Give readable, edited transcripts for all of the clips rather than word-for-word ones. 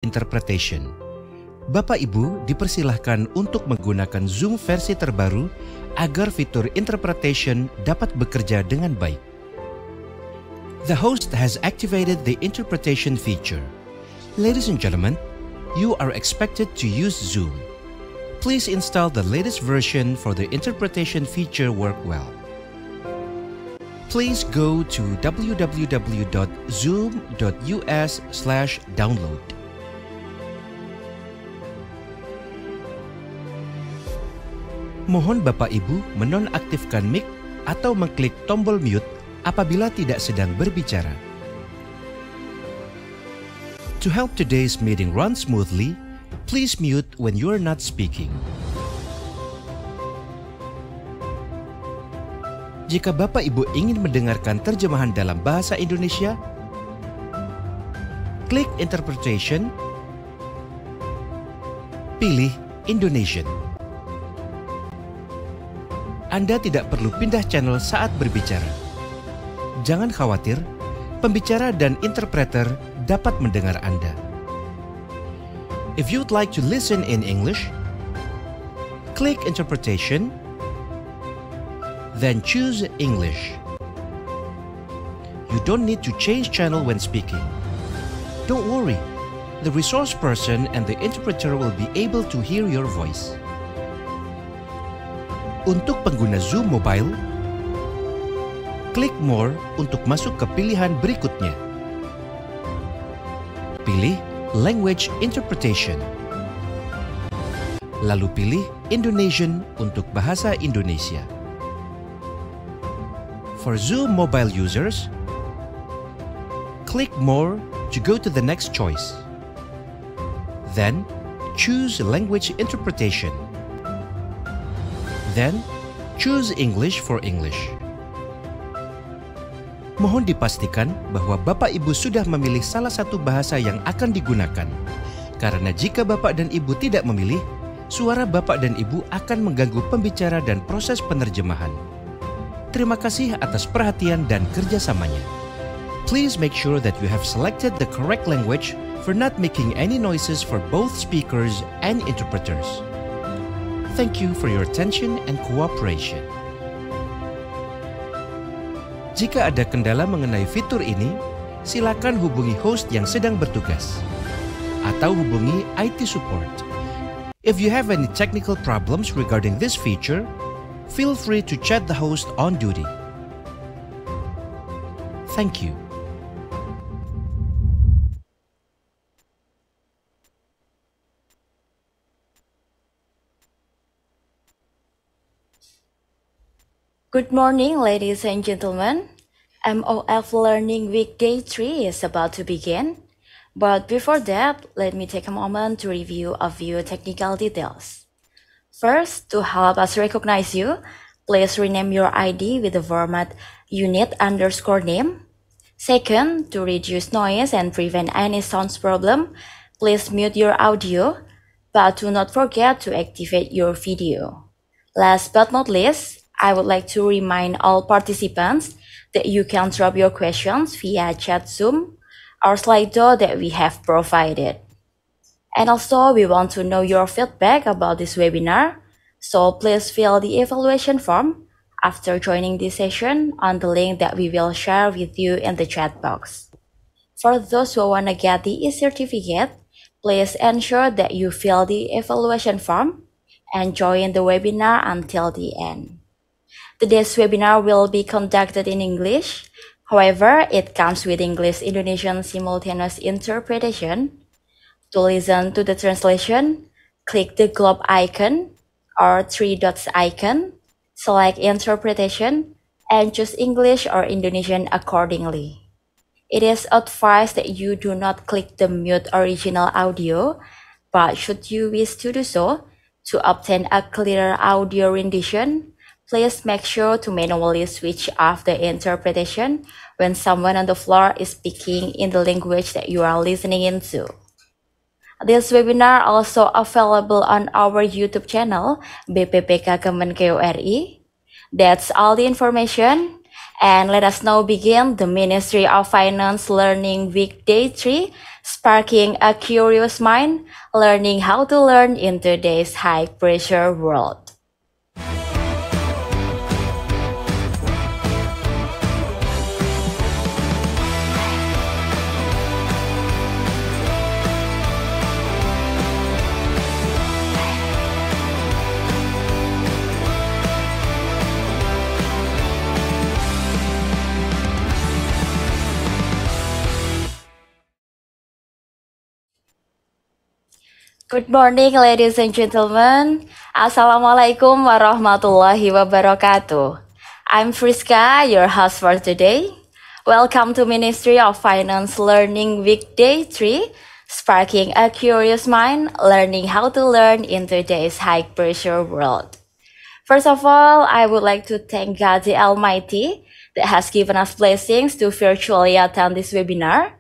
Interpretation. Bapak Ibu dipersilahkan untuk menggunakan Zoom versi terbaru agar fitur interpretation dapat bekerja dengan baik. The host has activated the interpretation feature. Ladies and gentlemen, you are expected to use Zoom. Please install the latest version for the interpretation feature work well. Please go to www.zoom.us/download. Mohon Bapak Ibu menonaktifkan mic atau mengklik tombol mute apabila tidak sedang berbicara. To help today's meeting run smoothly, please mute when you are not speaking. Jika Bapak Ibu ingin mendengarkan terjemahan dalam bahasa Indonesia, klik Interpretation, pilih Indonesian. Anda tidak perlu pindah channel saat berbicara. Jangan khawatir, pembicara dan interpreter dapat mendengar Anda. If you'd like to listen in English, click Interpretation, then choose English. You don't need to change channel when speaking. Don't worry, the resource person and the interpreter will be able to hear your voice. Untuk pengguna Zoom Mobile, klik More untuk masuk ke pilihan berikutnya. Pilih Language Interpretation. Lalu pilih Indonesian untuk bahasa Indonesia. For Zoom Mobile users, click More to go to the next choice. Then, choose Language Interpretation. Then, choose English for English. Mohon dipastikan bahwa Bapak Ibu sudah memilih salah satu bahasa yang akan digunakan. Karena jika Bapak dan Ibu tidak memilih, suara Bapak dan Ibu akan mengganggu pembicara dan proses penerjemahan. Terima kasih atas perhatian dan kerjasamanya. Please make sure that you have selected the correct language for not making any noises for both speakers and interpreters. Thank you for your attention and cooperation. Jika ada kendala mengenai fitur ini, silakan hubungi host yang sedang bertugas atau hubungi IT support. If you have any technical problems regarding this feature, feel free to chat the host on duty. Thank you. Good morning, ladies and gentlemen. Oakley Learning Week Day 3 is about to begin. But before that, let me take a moment to review a few technical details. First, to help us recognize you, please rename your ID with the format unit_name. Second, to reduce noise and prevent any sound problem, please mute your audio, but do not forget to activate your video. Last but not least, I would like to remind all participants that you can drop your questions via chat Zoom or Slido that we have provided. And also, we want to know your feedback about this webinar, so please fill the evaluation form after joining this session on the link that we will share with you in the chat box. For those who want to get the e-certificate, please ensure that you fill the evaluation form and join the webinar until the end. Today's webinar will be conducted in English. However, it comes with English-Indonesian simultaneous interpretation. To listen to the translation, click the globe icon or three dots icon, select interpretation, and choose English or Indonesian accordingly. It is advised that you do not click the mute original audio, but should you wish to do so, to obtain a clearer audio rendition, please make sure to manually switch off the interpretation when someone on the floor is speaking in the language that you are listening into. This webinar also available on our YouTube channel, BPPK Kemenkeu RI. That's all the information. And let us now begin the Ministry of Finance Learning Week Day 3, sparking a curious mind, learning how to learn in today's high-pressure world. Good morning, ladies and gentlemen. Assalamualaikum warahmatullahi wabarakatuh. I'm Friska, your host for today. Welcome to Ministry of Finance Learning Week Day 3, sparking a curious mind, learning how to learn in today's high-pressure world. First of all, I would like to thank God the Almighty that has given us blessings to virtually attend this webinar.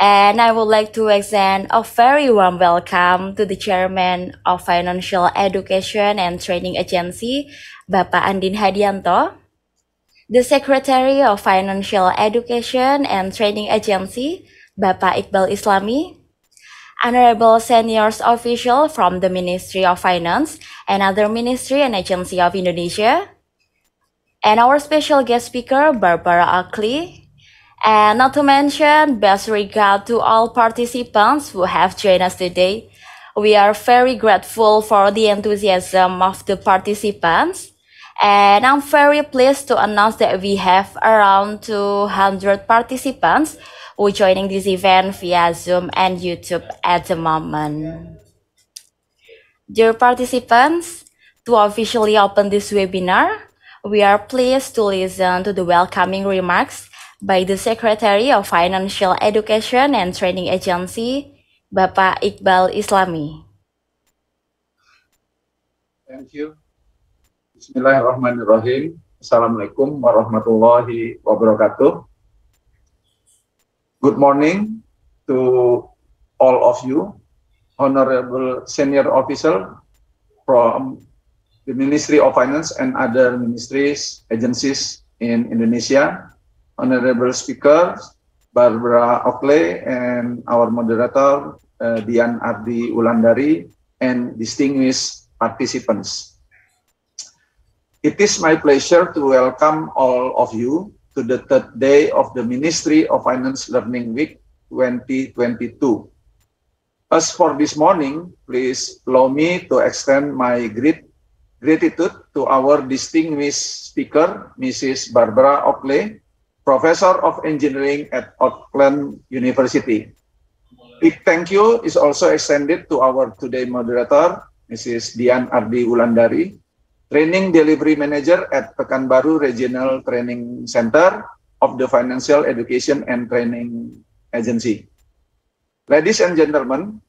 And I would like to extend a very warm welcome to the Chairman of Financial Education and Training Agency, Bapak Andin Hadianto, the Secretary of Financial Education and Training Agency, Bapak Iqbal Islami, honorable seniors official from the Ministry of Finance and other ministry and agency of Indonesia, and our special guest speaker, Barbara Oakley. And not to mention, best regard to all participants who have joined us today. We are very grateful for the enthusiasm of the participants. And I'm very pleased to announce that we have around 200 participants who are joining this event via Zoom and YouTube at the moment. Dear participants, to officially open this webinar, we are pleased to listen to the welcoming remarks by the Secretary of Financial Education and Training Agency, Bapak Iqbal Islami. Thank you. Bismillahirrahmanirrahim. Assalamualaikum warahmatullahi wabarakatuh. Good morning to all of you, honorable senior officer from the Ministry of Finance and other ministries, agencies in Indonesia, honorable speaker, Barbara Oakley, and our moderator, Dian Ardi Wulandari, and distinguished participants. It is my pleasure to welcome all of you to the third day of the Ministry of Finance Learning Week 2022. As for this morning, please allow me to extend my gratitude to our distinguished speaker, Mrs. Barbara Oakley, Professor of Engineering at Oakland University. Big thank you is also extended to our today moderator, Mrs. Dian Ardi Wulandari, Training Delivery Manager at Pekanbaru Regional Training Center of the Financial Education and Training Agency. Ladies and gentlemen,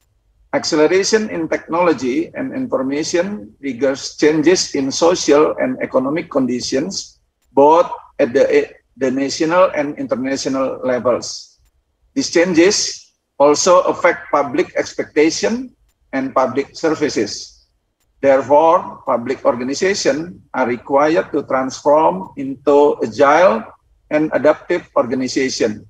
acceleration in technology and information triggers changes in social and economic conditions, both at the national and international levels. These changes also affect public expectation and public services. Therefore, public organizations are required to transform into agile and adaptive organization.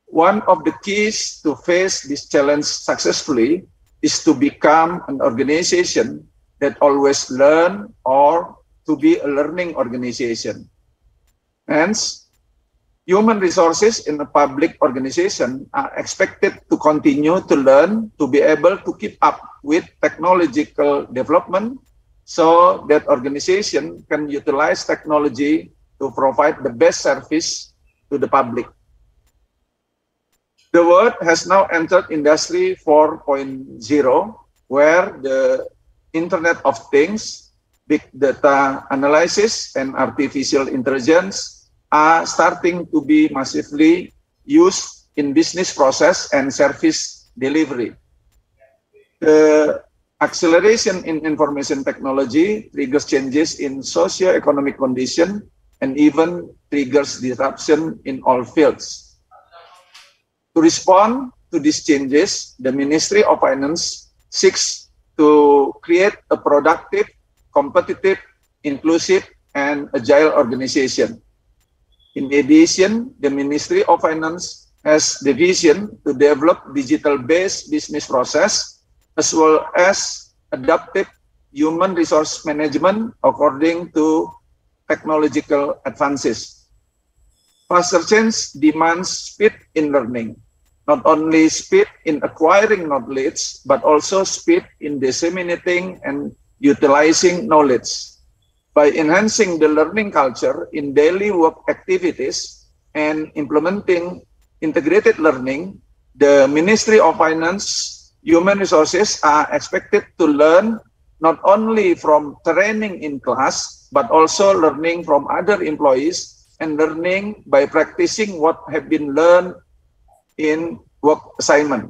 One of the keys to face this challenge successfully is to become an organization that always learn, or to be a learning organization. Hence, human resources in a public organization are expected to continue to learn, to be able to keep up with technological development, so that organization can utilize technology to provide the best service to the public. The world has now entered Industry 4.0, where the Internet of Things, big data analysis, and artificial intelligence are starting to be massively used in business process and service delivery. The acceleration in information technology triggers changes in socio-economic condition and even triggers disruption in all fields. To respond to these changes, the Ministry of Finance seeks to create a productive, competitive, inclusive, and agile organization. In addition, the Ministry of Finance has the vision to develop digital-based business process as well as adaptive human resource management according to technological advances. Faster change demands speed in learning, not only speed in acquiring knowledge, but also speed in disseminating and utilizing knowledge. By enhancing the learning culture in daily work activities and implementing integrated learning, the Ministry of Finance Human Resources are expected to learn not only from training in class, but also learning from other employees and learning by practicing what have been learned in work assignment.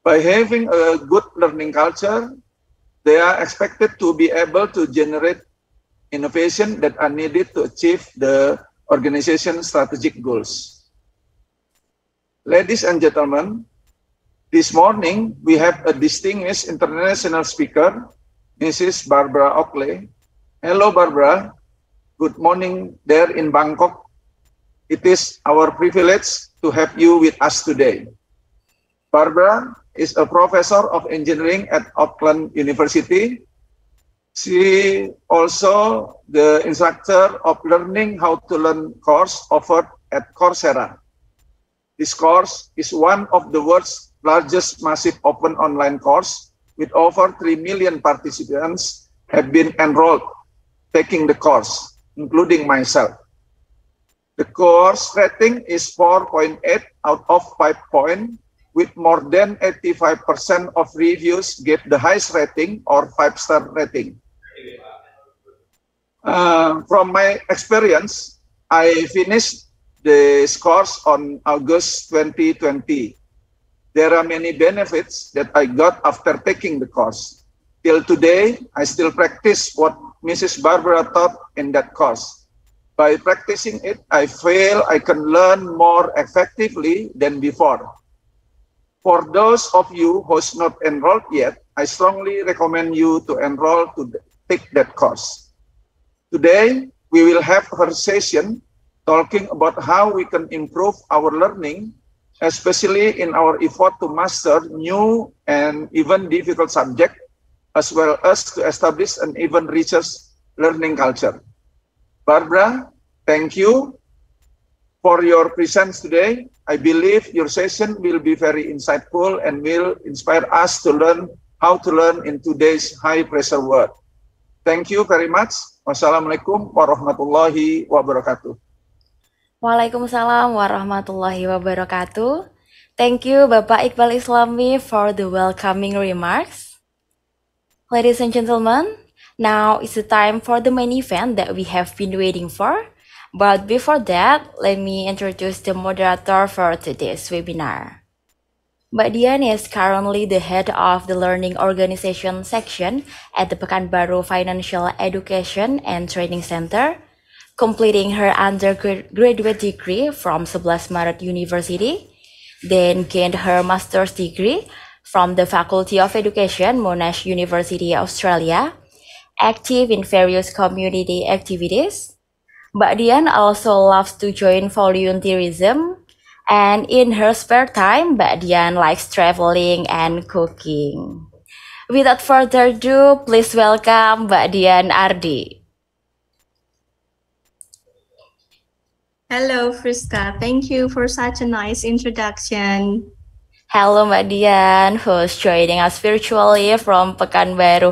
By having a good learning culture, they are expected to be able to generate innovation that are needed to achieve the organization's strategic goals. Ladies and gentlemen, this morning we have a distinguished international speaker, Mrs. Barbara Oakley. Hello, Barbara. Good morning there in Bangkok. It is our privilege to have you with us today. Barbara is a professor of engineering at Oakland University. She also the instructor of learning how to learn course offered at Coursera. This course is one of the world's largest massive open online course with over 3 million participants have been enrolled taking the course, including myself. The course rating is 4.8 out of 5 points, with more than 85% of reviews gave the highest rating or 5-star rating. From my experience, I finished this course on August 2020. There are many benefits that I got after taking the course. Till today, I still practice what Mrs. Barbara taught in that course. By practicing it, I feel I can learn more effectively than before. For those of you who's not enrolled yet, I strongly recommend you to enroll to take that course. Today, we will have a session talking about how we can improve our learning, especially in our effort to master new and even difficult subjects, as well as to establish an even richer learning culture. Barbara, thank you for your presence today. I believe your session will be very insightful and will inspire us to learn how to learn in today's high-pressure world. Thank you very much. Wassalamualaikum warahmatullahi wabarakatuh. Waalaikumsalam warahmatullahi wabarakatuh. Thank you, Bapak Iqbal Islami, for the welcoming remarks. Ladies and gentlemen, now is the time for the main event that we have been waiting for. But before that, let me introduce the moderator for today's webinar. Mbak Dian is currently the head of the Learning Organization section at the Pekanbaru Financial Education and Training Center, completing her undergraduate degree from 11 Maret University, then gained her master's degree from the Faculty of Education, Monash University, Australia, active in various community activities. Mbak Dian also loves to join volunteerism, and in her spare time, Mbak Dian likes traveling and cooking. Without further ado, please welcome Mbak Dian Ardi. Hello, Friska. Thank you for such a nice introduction. Hello, Mbak Dian, who's joining us virtually from Pekanbaru.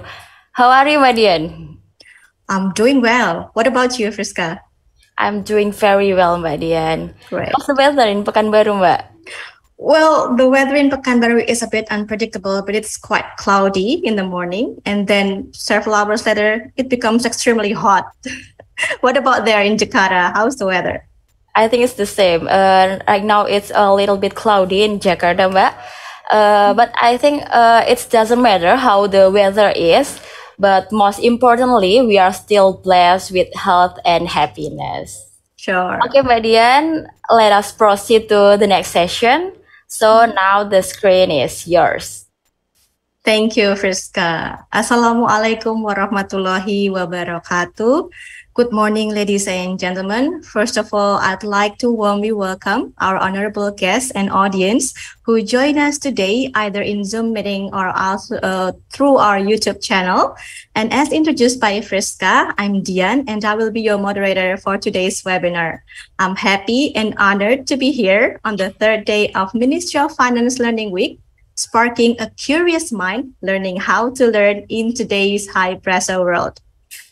How are you, Mbak Dian? I'm doing well. What about you, Friska? I'm doing very well, Mbak Dian. Great. How's the weather in Pekanbaru, Mbak? Well, the weather in Pekanbaru is a bit unpredictable, but it's quite cloudy in the morning. And then several hours later, it becomes extremely hot. What about there in Jakarta? How's the weather? I think it's the same. Right now, it's a little bit cloudy in Jakarta, Mbak. But I think it doesn't matter how the weather is. But most importantly, we are still blessed with health and happiness. Sure. Okay, Mbak Dian, let us proceed to the next session. So now the screen is yours. Thank you, Friska. Assalamualaikum warahmatullahi wabarakatuh. Good morning, ladies and gentlemen. First of all, I'd like to warmly welcome our honorable guests and audience who join us today either in Zoom meeting or also through our YouTube channel. And as introduced by Friska, I'm Dian and I will be your moderator for today's webinar. I'm happy and honored to be here on the third day of Ministry of Finance Learning Week, sparking a curious mind, learning how to learn in today's high-pressure world.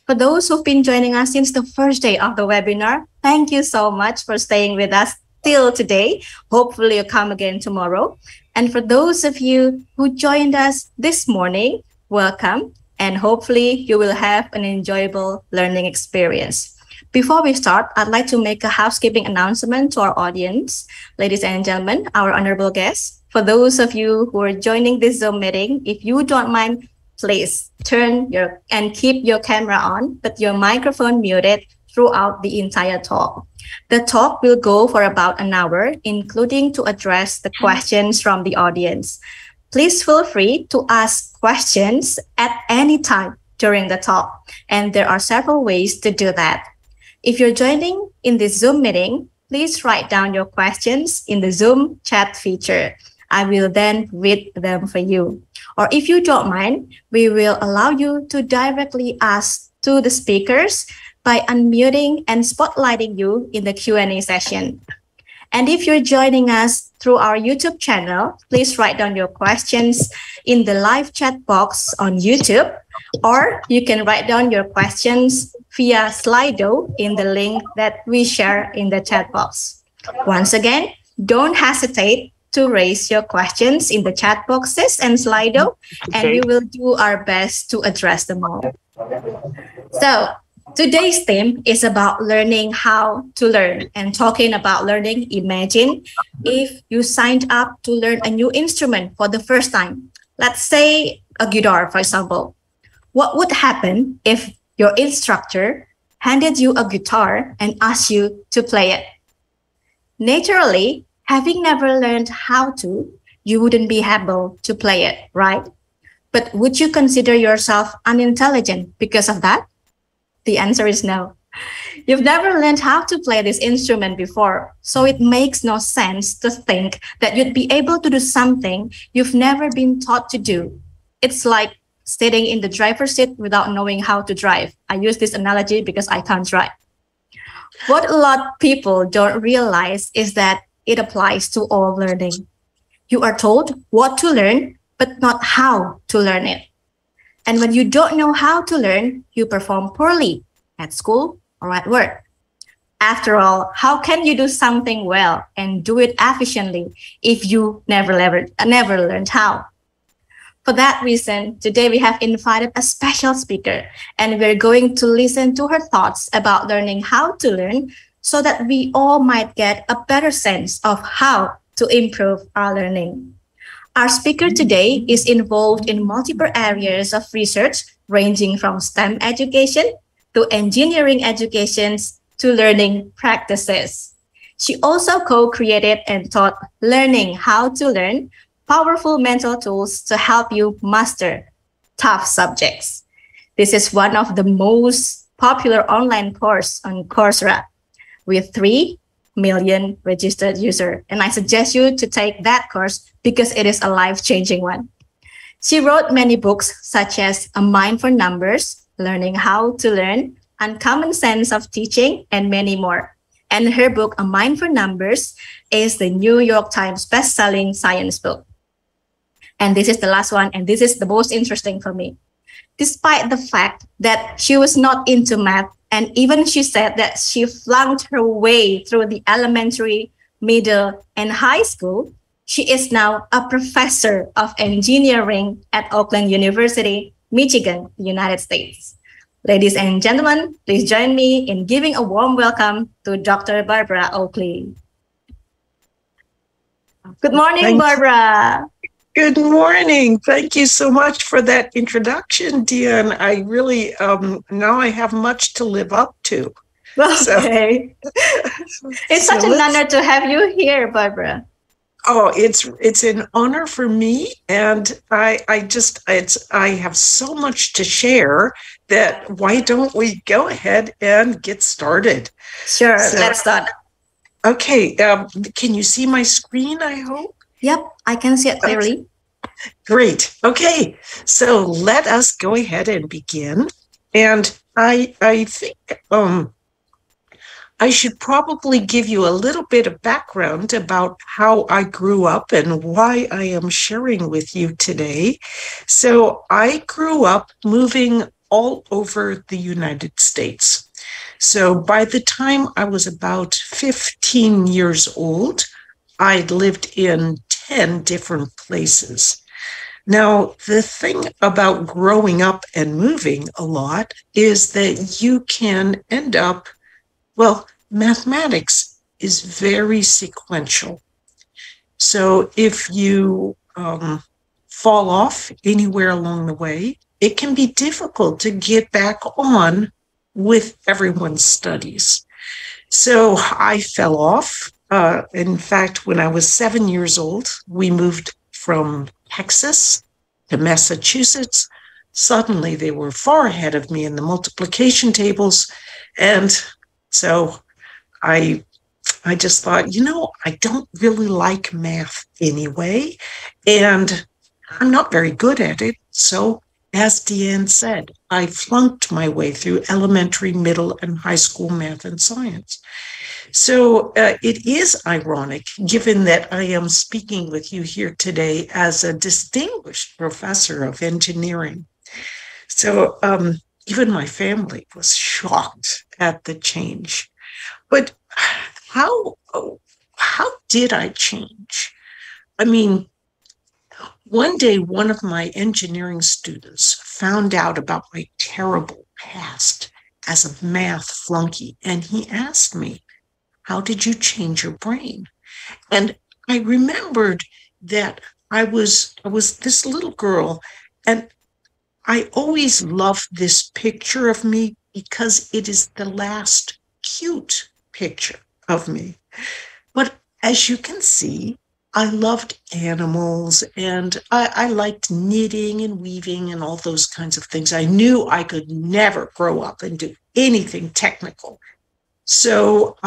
For those who've been joining us since the first day of the webinar, thank you so much for staying with us till today. Hopefully you'll come again tomorrow. And for those of you who joined us this morning, welcome. And hopefully you will have an enjoyable learning experience. Before we start, I'd like to make a housekeeping announcement to our audience. Ladies and gentlemen, our honorable guests, for those of you who are joining this Zoom meeting, if you don't mind, please turn and keep your camera on, but your microphone muted throughout the entire talk. The talk will go for about an hour, including to address the questions from the audience. Please feel free to ask questions at any time during the talk, and there are several ways to do that. If you're joining in this Zoom meeting, please write down your questions in the Zoom chat feature. I will then read them for you. Or if you don't mind, we will allow you to directly ask to the speakers by unmuting and spotlighting you in the Q&A session. And if you're joining us through our YouTube channel, please write down your questions in the live chat box on YouTube, or you can write down your questions via Slido in the link that we share in the chat box. Once again, don't hesitate to raise your questions in the chat boxes and Slido, and we will do our best to address them all. So today's theme is about learning how to learn. And talking about learning, imagine if you signed up to learn a new instrument for the first time. Let's say a guitar, for example. What would happen if your instructor handed you a guitar and asked you to play it? Naturally, having never learned how to, you wouldn't be able to play it, right? But would you consider yourself unintelligent because of that? The answer is no. You've never learned how to play this instrument before, so it makes no sense to think that you'd be able to do something you've never been taught to do. It's like sitting in the driver's seat without knowing how to drive. I use this analogy because I can't drive. What a lot of people don't realize is that it applies to all learning. You are told what to learn, but not how to learn it. And when you don't know how to learn, you perform poorly at school or at work. After all, how can you do something well and do it efficiently if you never learned how? For that reason, today we have invited a special speaker, and we're going to listen to her thoughts about learning how to learn so that we all might get a better sense of how to improve our learning. Our speaker today is involved in multiple areas of research, ranging from STEM education to engineering educations to learning practices. She also co-created and taught Learning How to Learn, powerful mental tools to help you master tough subjects. This is one of the most popular online course on Coursera, with 3 million registered users. And I suggest you to take that course because it is a life-changing one. She wrote many books such as A Mind for Numbers, Learning How to Learn, Uncommon Sense of Teaching, and many more. And her book, A Mind for Numbers, is the New York Times best-selling science book. And this is the last one, and this is the most interesting for me. Despite the fact that she was not into math, and even she said that she flunked her way through the elementary, middle, and high school, she is now a professor of engineering at Oakland University, Michigan, United States. Ladies and gentlemen, please join me in giving a warm welcome to Dr. Barbara Oakley. Good morning, Barbara. Good morning. Thank you so much for that introduction, Dian. I really, now I have much to live up to. Okay. It's such an honor to have you here, Barbara. Oh, it's an honor for me, and I have so much to share that why don't we go ahead and get started? Sure, let's start. Okay, can you see my screen, I hope? Yep, I can see it clearly. Great. Okay, so let us go ahead and begin. And I think I should probably give you a little bit of background about how I grew up and why I am sharing with you today. So I grew up moving all over the United States. So by the time I was about 15 years old, I'd lived in 10 different places. Now, the thing about growing up and moving a lot is that you can end up, well, mathematics is very sequential. So if you fall off anywhere along the way, it can be difficult to get back on with everyone's studies. So I fell off. In fact, when I was 7 years old, we moved from Texas to Massachusetts. Suddenly they were far ahead of me in the multiplication tables. And so I just thought, I don't really like math anyway, and I'm not very good at it. So as Deanne said, I flunked my way through elementary, middle, and high school math and science. So it is ironic, given that I am speaking with you here today as a distinguished professor of engineering. So even my family was shocked at the change. But how did I change? I mean, one day, one of my engineering students found out about my terrible past as a math flunky, and he asked me, how did you change your brain? And I remembered that I was this little girl, and I always loved this picture of me because it is the last cute picture of me. But as you can see, I loved animals, and I liked knitting and weaving and all those kinds of things. I knew I could never grow up and do anything technical. So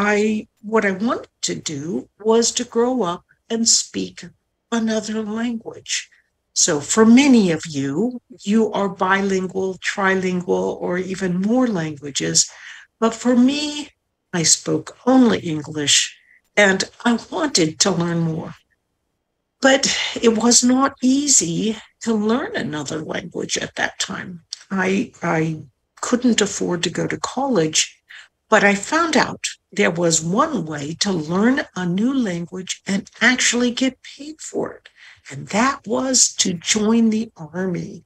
what I wanted to do was to grow up and speak another language. So for many of you, you are bilingual, trilingual, or even more languages. But for me, I spoke only English, and I wanted to learn more. But it was not easy to learn another language at that time. I couldn't afford to go to college, but I found out there was one way to learn a new language and actually get paid for it, and that was to join the Army.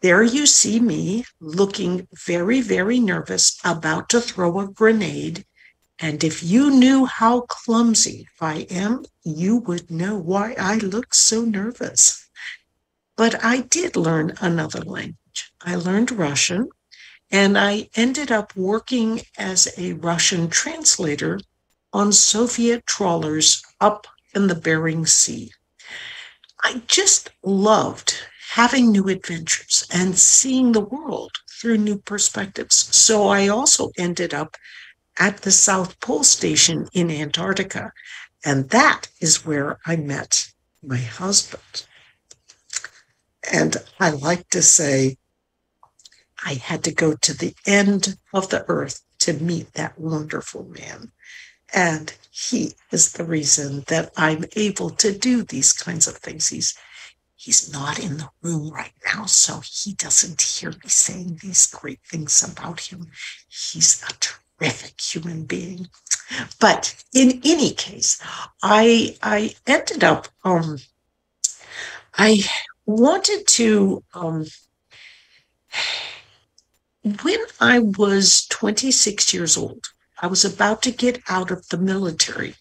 There you see me looking very, very nervous, about to throw a grenade. And if you knew how clumsy I am, you would know why I look so nervous. But I did learn another language. I learned Russian, and I ended up working as a Russian translator on Soviet trawlers up in the Bering Sea. I just loved having new adventures and seeing the world through new perspectives. So I also ended up at the South Pole Station in Antarctica, and that is where I met my husband. And I like to say I had to go to the end of the earth to meet that wonderful man. And he is the reason that I'm able to do these kinds of things. He's not in the room right now, so he doesn't hear me saying these great things about him. He's a terrific human being. But in any case, I ended up, I wanted to, when I was 26 years old, I was about to get out of the military,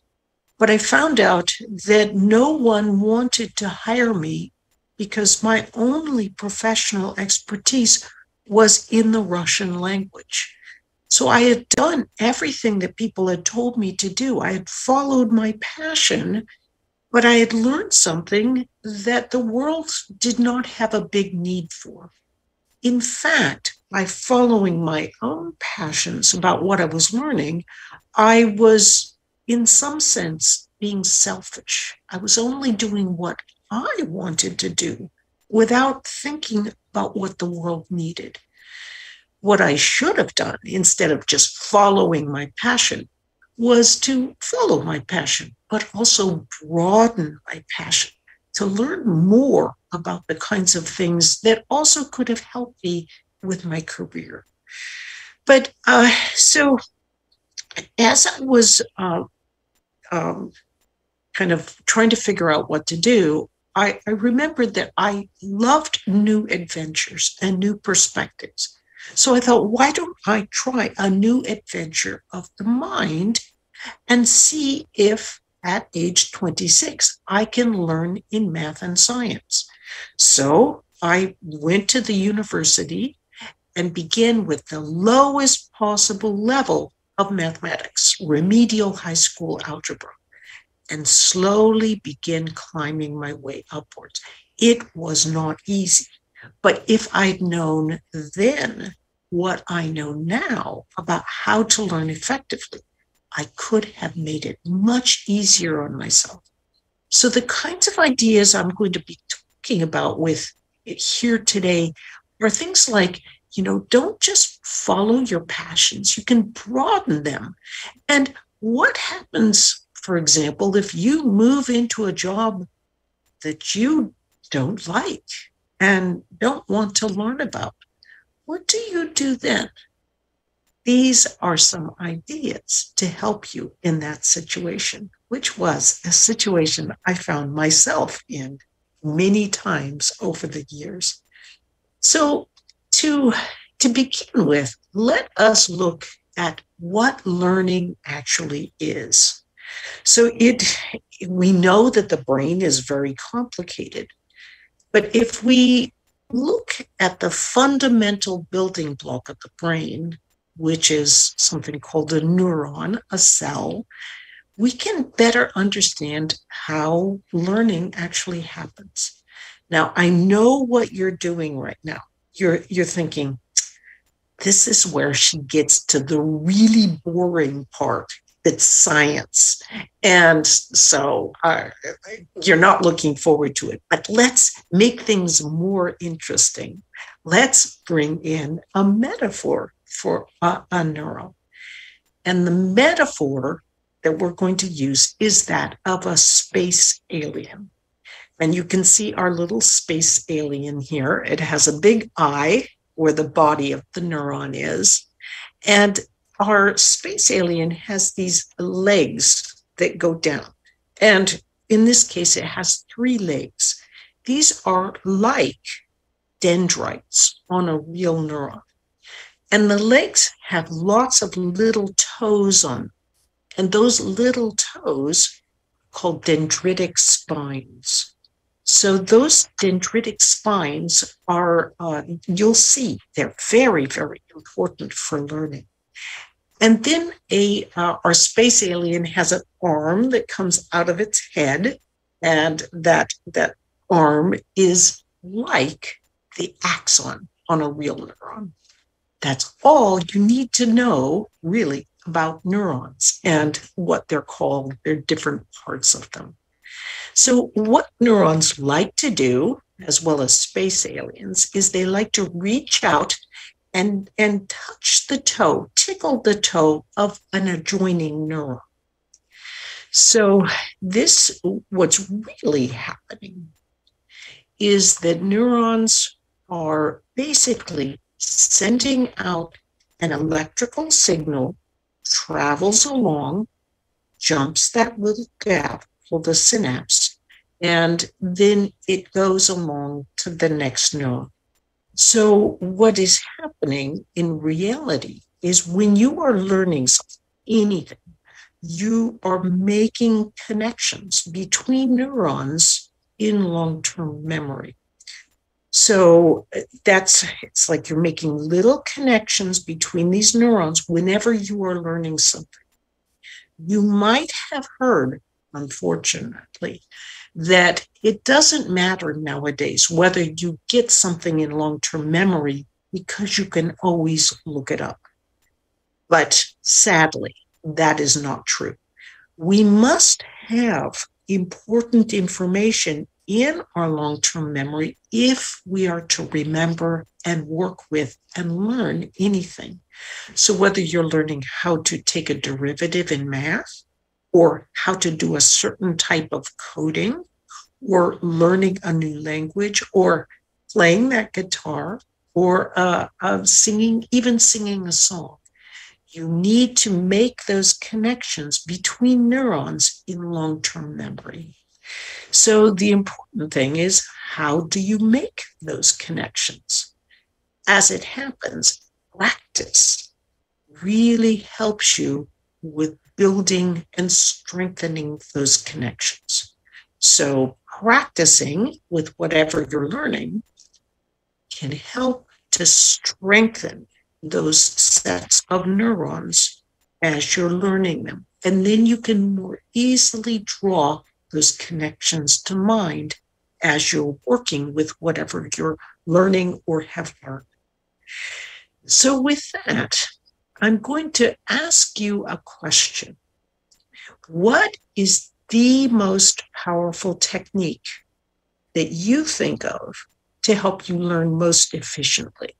but I found out that no one wanted to hire me because my only professional expertise was in the Russian language. So I had done everything that people had told me to do. I had followed my passion, But I had learned something that the world did not have a big need for. In fact, by following my own passions about what I was learning, I was, in some sense, being selfish. I was only doing what I wanted to do without thinking about what the world needed. What I should have done, instead of just following my passion, was to follow my passion, but also broaden my passion to learn more about the kinds of things that also could have helped me with my career. But so as I was kind of trying to figure out what to do, I remembered that I loved new adventures and new perspectives. So I thought, why don't I try a new adventure of the mind and see if at age 26 I can learn in math and science. So I went to the university and began with the lowest possible level of mathematics, remedial high school algebra, and slowly began climbing my way upwards. It was not easy, but if I'd known then what I know now about how to learn effectively, I could have made it much easier on myself. So the kinds of ideas I'm going to be talking about with here today are things like, don't just follow your passions. You can broaden them. And what happens, for example, if you move into a job that you don't like and don't want to learn about? What do you do then? These are some ideas to help you in that situation, which was a situation I found myself in many times over the years. So to begin with, let us look at what learning actually is. So we know that the brain is very complicated, but if we look at the fundamental building block of the brain, which is something called a neuron, a cell, we can better understand how learning actually happens. Now, I know what you're doing right now. You're thinking, this is where she gets to the really boring part. It's science. And so you're not looking forward to it. But let's make things more interesting. Let's bring in a metaphor for a neuron. And the metaphor that we're going to use is that of a space alien. And you can see our little space alien here. It has a big eye where the body of the neuron is. And our space alien has these legs that go down. And in this case, it has 3 legs. These are like dendrites on a real neuron. And the legs have lots of little toes on them. And those little toes are called dendritic spines. So those dendritic spines are, you'll see, they're very, very important for learning. And then our space alien has an arm that comes out of its head, and that arm is like the axon on a real neuron. That's all you need to know, really, about neurons and what they're called. There are different parts of them. So what neurons like to do, as well as space aliens, is they like to reach out and touch the toe, tickle the toe of an adjoining neuron. So what's really happening is that neurons are basically sending out an electrical signal, travels along, jumps that little gap called the synapse, and then it goes along to the next neuron. So what is happening in reality is when you are learning something, anything, you are making connections between neurons in long-term memory. So it's like you're making little connections between these neurons whenever you are learning something. You might have heard unfortunately, that it doesn't matter nowadays whether you get something in long-term memory because you can always look it up. But sadly, that is not true. We must have important information in our long-term memory if we are to remember and work with and learn anything. So whether you're learning how to take a derivative in math, or how to do a certain type of coding, or learning a new language, or playing that guitar, or singing a song, you need to make those connections between neurons in long-term memory. So the important thing is, how do you make those connections? As it happens, practice really helps you with building and strengthening those connections. So practicing with whatever you're learning can help to strengthen those sets of neurons as you're learning them. And then you can more easily draw those connections to mind as you're working with whatever you're learning or have learned. So with that, I'm going to ask you a question. What is the most powerful technique that you think of to help you learn most efficiently?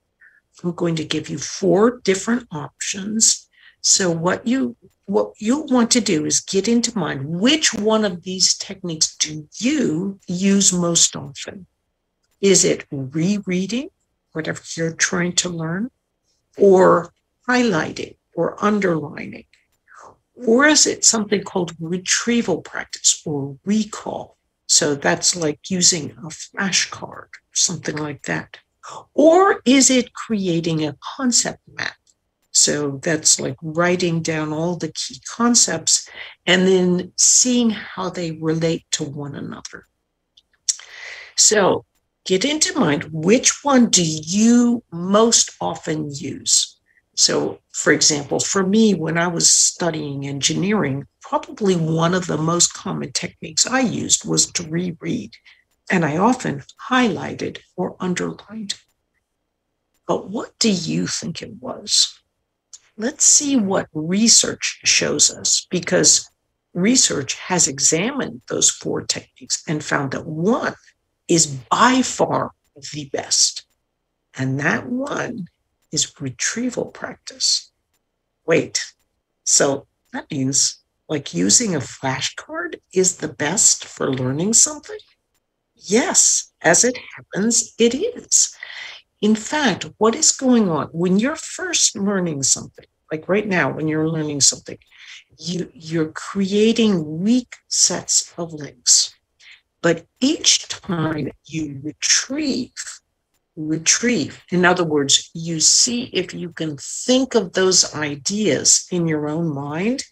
I'm going to give you 4 different options. So what you'll want to do is get into mind, which one of these techniques do you use most often? Is it rereading, whatever you're trying to learn, or highlighting or underlining? Or is it something called retrieval practice or recall? So that's like using a flashcard, something like that. Or is it creating a concept map? So that's like writing down all the key concepts and then seeing how they relate to one another. So get into mind, which one do you most often use? So, for example, for me, when I was studying engineering, probably one of the most common techniques I used was to reread, and I often highlighted or underlined. But what do you think it was? Let's see what research shows us, because research has examined those 4 techniques and found that one is by far the best. And that one is retrieval practice. Wait, so that means like using a flashcard is the best for learning something? Yes, as it happens, it is. In fact, what is going on when you're first learning something, like right now, when you're learning something, you're creating weak sets of links. But each time you retrieve, in other words, you see if you can think of those ideas in your own mind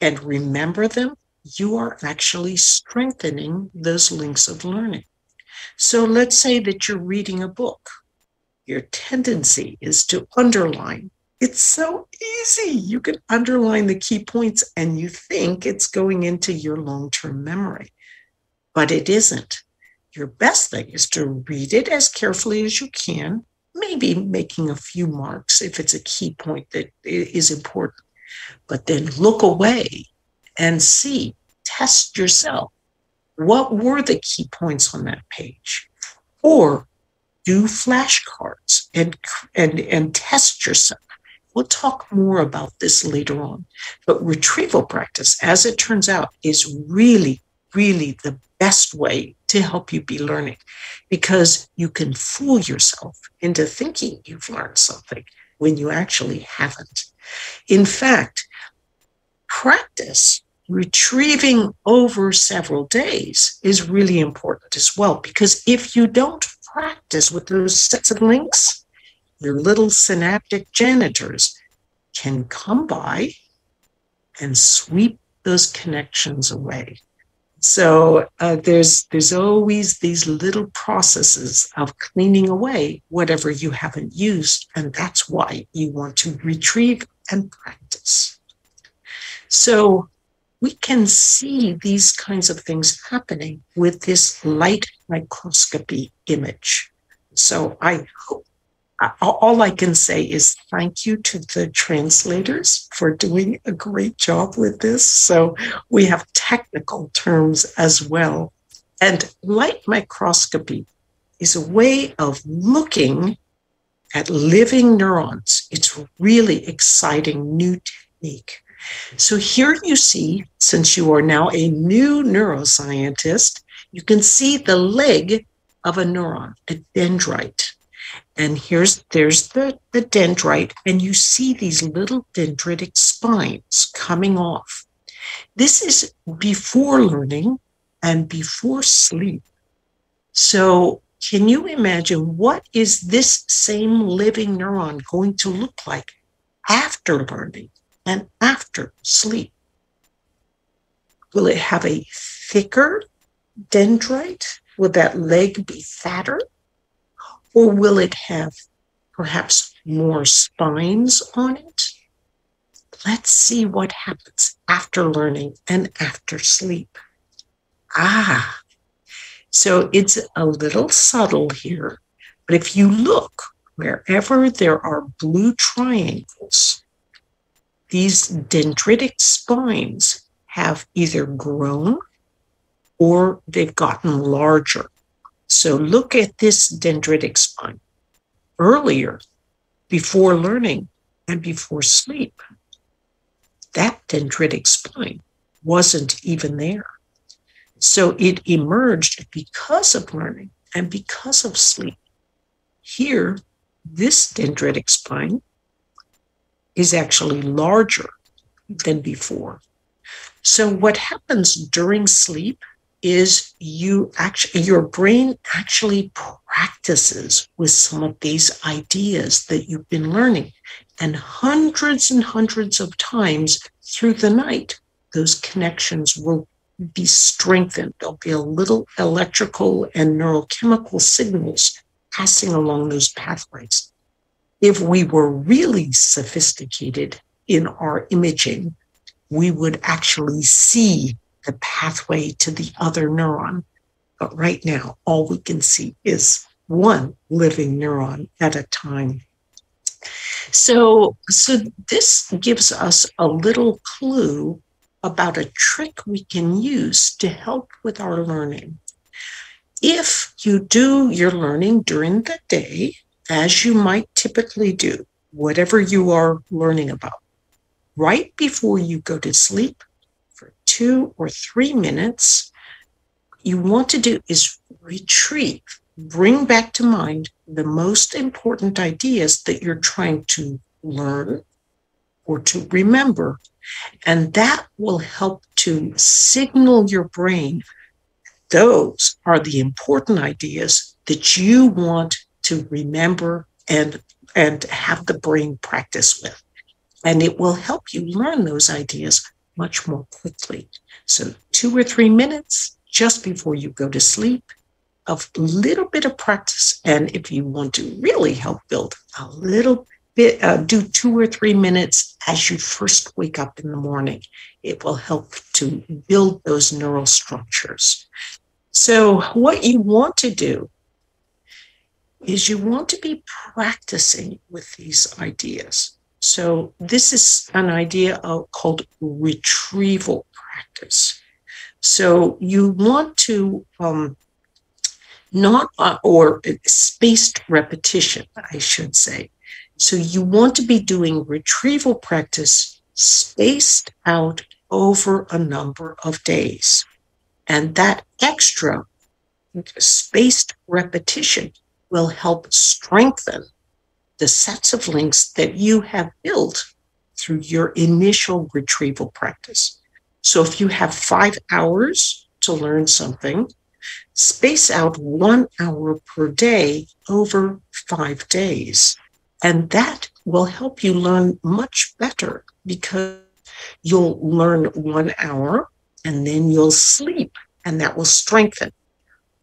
and remember them, you are actually strengthening those links of learning. So let's say that you're reading a book. Your tendency is to underline. It's so easy. You can underline the key points and you think it's going into your long-term memory, but it isn't. Your best thing is to read it as carefully as you can, maybe making a few marks if it's a key point that is important, but then look away and see, test yourself. What were the key points on that page? Or do flashcards and test yourself. We'll talk more about this later on. But retrieval practice, as it turns out, is really, really the best way to help you be learning, because you can fool yourself into thinking you've learned something when you actually haven't. In fact, practice retrieving over several days is really important as well, because if you don't practice with those sets of links, your little synaptic janitors can come by and sweep those connections away. So there's always these little processes of cleaning away whatever you haven't used, and that's why you want to retrieve and practice. So we can see these kinds of things happening with this light microscopy image. So I hope, all I can say is thank you to the translators for doing a great job with this. So we have technical terms as well. And light microscopy is a way of looking at living neurons. It's a really exciting new technique. So here you see, since you are now a new neuroscientist, you can see the leg of a neuron, a dendrite. And there's the dendrite, and you see these little dendritic spines coming off. This is before learning and before sleep. So can you imagine what is this same living neuron going to look like after learning and after sleep? Will it have a thicker dendrite? Will that leg be fatter? Or will it have perhaps more spines on it? Let's see what happens after learning and after sleep. So it's a little subtle here, but if you look wherever there are blue triangles, these dendritic spines have either grown or they've gotten larger. So look at this dendritic spine. Earlier, before learning and before sleep, that dendritic spine wasn't even there. So it emerged because of learning and because of sleep. Here, this dendritic spine is actually larger than before. So what happens during sleep is your brain actually practices with some of these ideas that you've been learning. And hundreds of times through the night, those connections will be strengthened. There'll be a little electrical and neurochemical signals passing along those pathways. If we were really sophisticated in our imaging, we would actually see the pathway to the other neuron. But right now, all we can see is one living neuron at a time. So this gives us a little clue about a trick we can use to help with our learning. If you do your learning during the day, as you might typically do, whatever you are learning about, right before you go to sleep for 2 or 3 minutes, you want to do is retrieve, bring back to mind the most important ideas that you're trying to learn or to remember. And that will help to signal your brain those are the important ideas that you want to remember and have the brain practice with. And it will help you learn those ideas much more quickly. So 2 or 3 minutes just before you go to sleep, a little bit of practice. And if you want to really help build a little bit, do 2 or 3 minutes as you first wake up in the morning. It will help to build those neural structures. So what you want to do is you want to be practicing with these ideas. So this is an idea called retrieval practice. So you want to or spaced repetition, I should say. So you want to be doing retrieval practice spaced out over a number of days. And that extra spaced repetition will help strengthen the sets of links that you have built through your initial retrieval practice. So if you have 5 hours to learn something, space out 1 hour per day over 5 days. And that will help you learn much better because you'll learn 1 hour and then you'll sleep, and that will strengthen.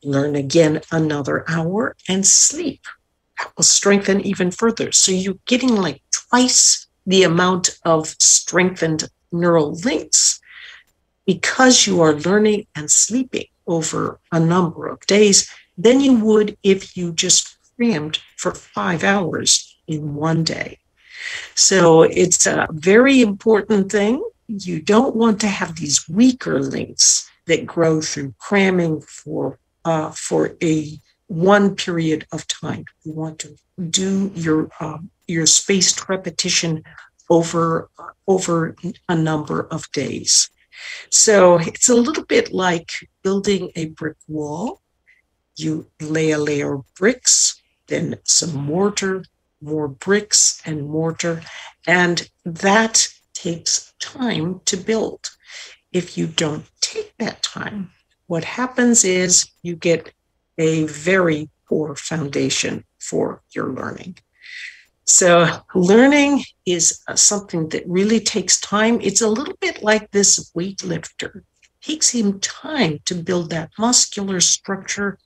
Learn again another hour and sleep. That will strengthen even further. So you're getting like twice the amount of strengthened neural links because you are learning and sleeping over a number of days than you would if you just crammed for 5 hours in one day. So it's a very important thing. You don't want to have these weaker links that grow through cramming for a one period of time. You want to do your spaced repetition over a number of days. So it's a little bit like building a brick wall. You lay a layer of bricks, then some mortar, more bricks and mortar, and that takes time to build. If you don't take that time, what happens is you get a very poor foundation for your learning. So learning is something that really takes time. It's a little bit like this weightlifter. It takes him time to build that muscular structure.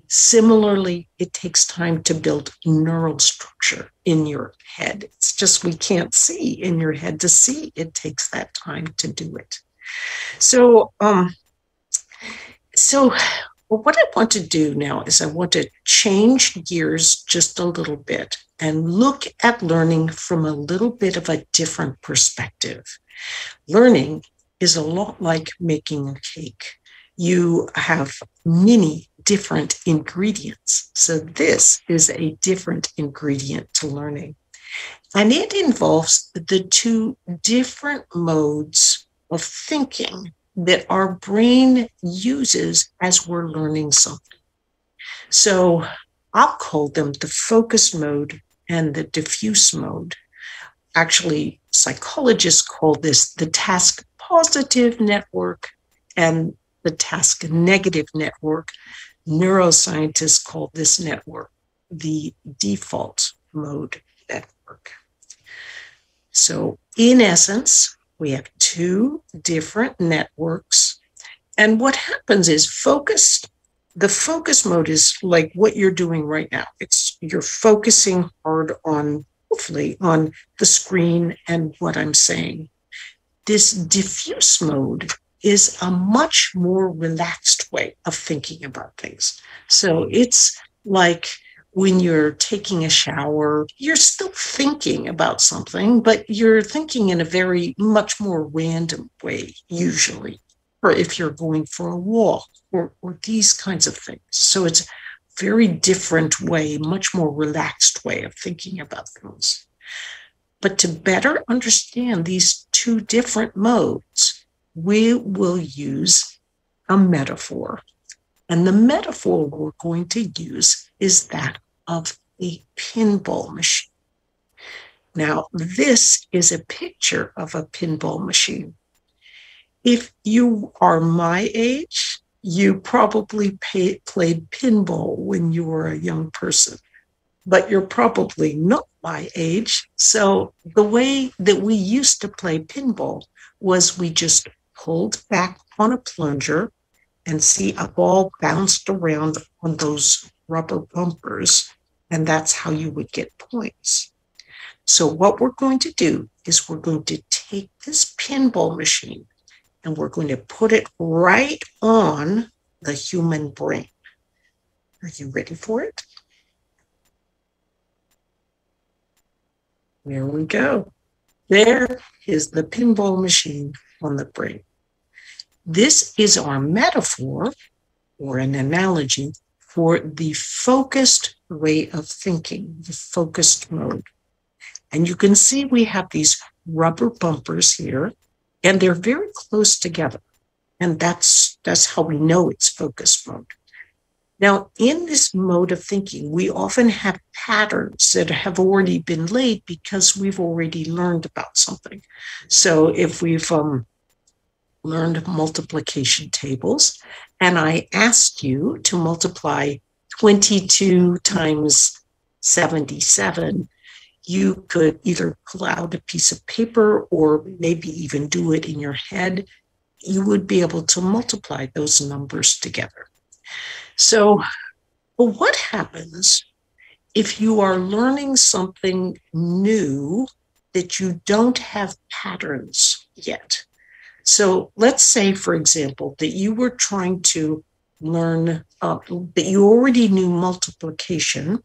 Similarly, it takes time to build neural structure in your head. It's just we can't see in your head to see. It takes that time to do it. So what I want to do now is I want to change gears just a little bit and look at learning from a little bit of a different perspective. Learning is a lot like making a cake. You have many different ingredients. So this is a different ingredient to learning. And it involves the two different modes of thinking that our brain uses as we're learning something. So I'll call them the focus mode and the diffuse mode. Actually, psychologists call this the task positive network and the task negative network. Neuroscientists call this network the default mode network. So in essence, we have two different networks. And what happens is the focus mode is like what you're doing right now. You're focusing hard on, hopefully, on the screen and what I'm saying. This diffuse mode is a much more relaxed way of thinking about things. So it's like when you're taking a shower, you're still thinking about something, but you're thinking in a very much more random way, usually, or if you're going for a walk or these kinds of things. So it's a very different way, much more relaxed way of thinking about things. But to better understand these two different modes, we will use a metaphor. And the metaphor we're going to use is that of a pinball machine. Now, this is a picture of a pinball machine. If you are my age, you probably played pinball when you were a young person, but you're probably not my age. So the way that we used to play pinball was we just pulled back on a plunger and see a ball bounced around on those rubber bumpers, and that's how you would get points. So what we're going to do is we're going to take this pinball machine and we're going to put it right on the human brain. Are you ready for it? There we go. There is the pinball machine on the brain. This is our metaphor or an analogy for the focused way of thinking, the focused mode. And you can see we have these rubber bumpers here, and they're very close together. And that's how we know it's focused mode. Now, in this mode of thinking, we often have patterns that have already been laid because we've already learned about something. So if we've learned multiplication tables, and I asked you to multiply 22 times 77, you could either pull out a piece of paper or maybe even do it in your head. You would be able to multiply those numbers together. So what happens if you are learning something new that you don't have patterns yet? So let's say, for example, that you were trying to learn, that you already knew multiplication,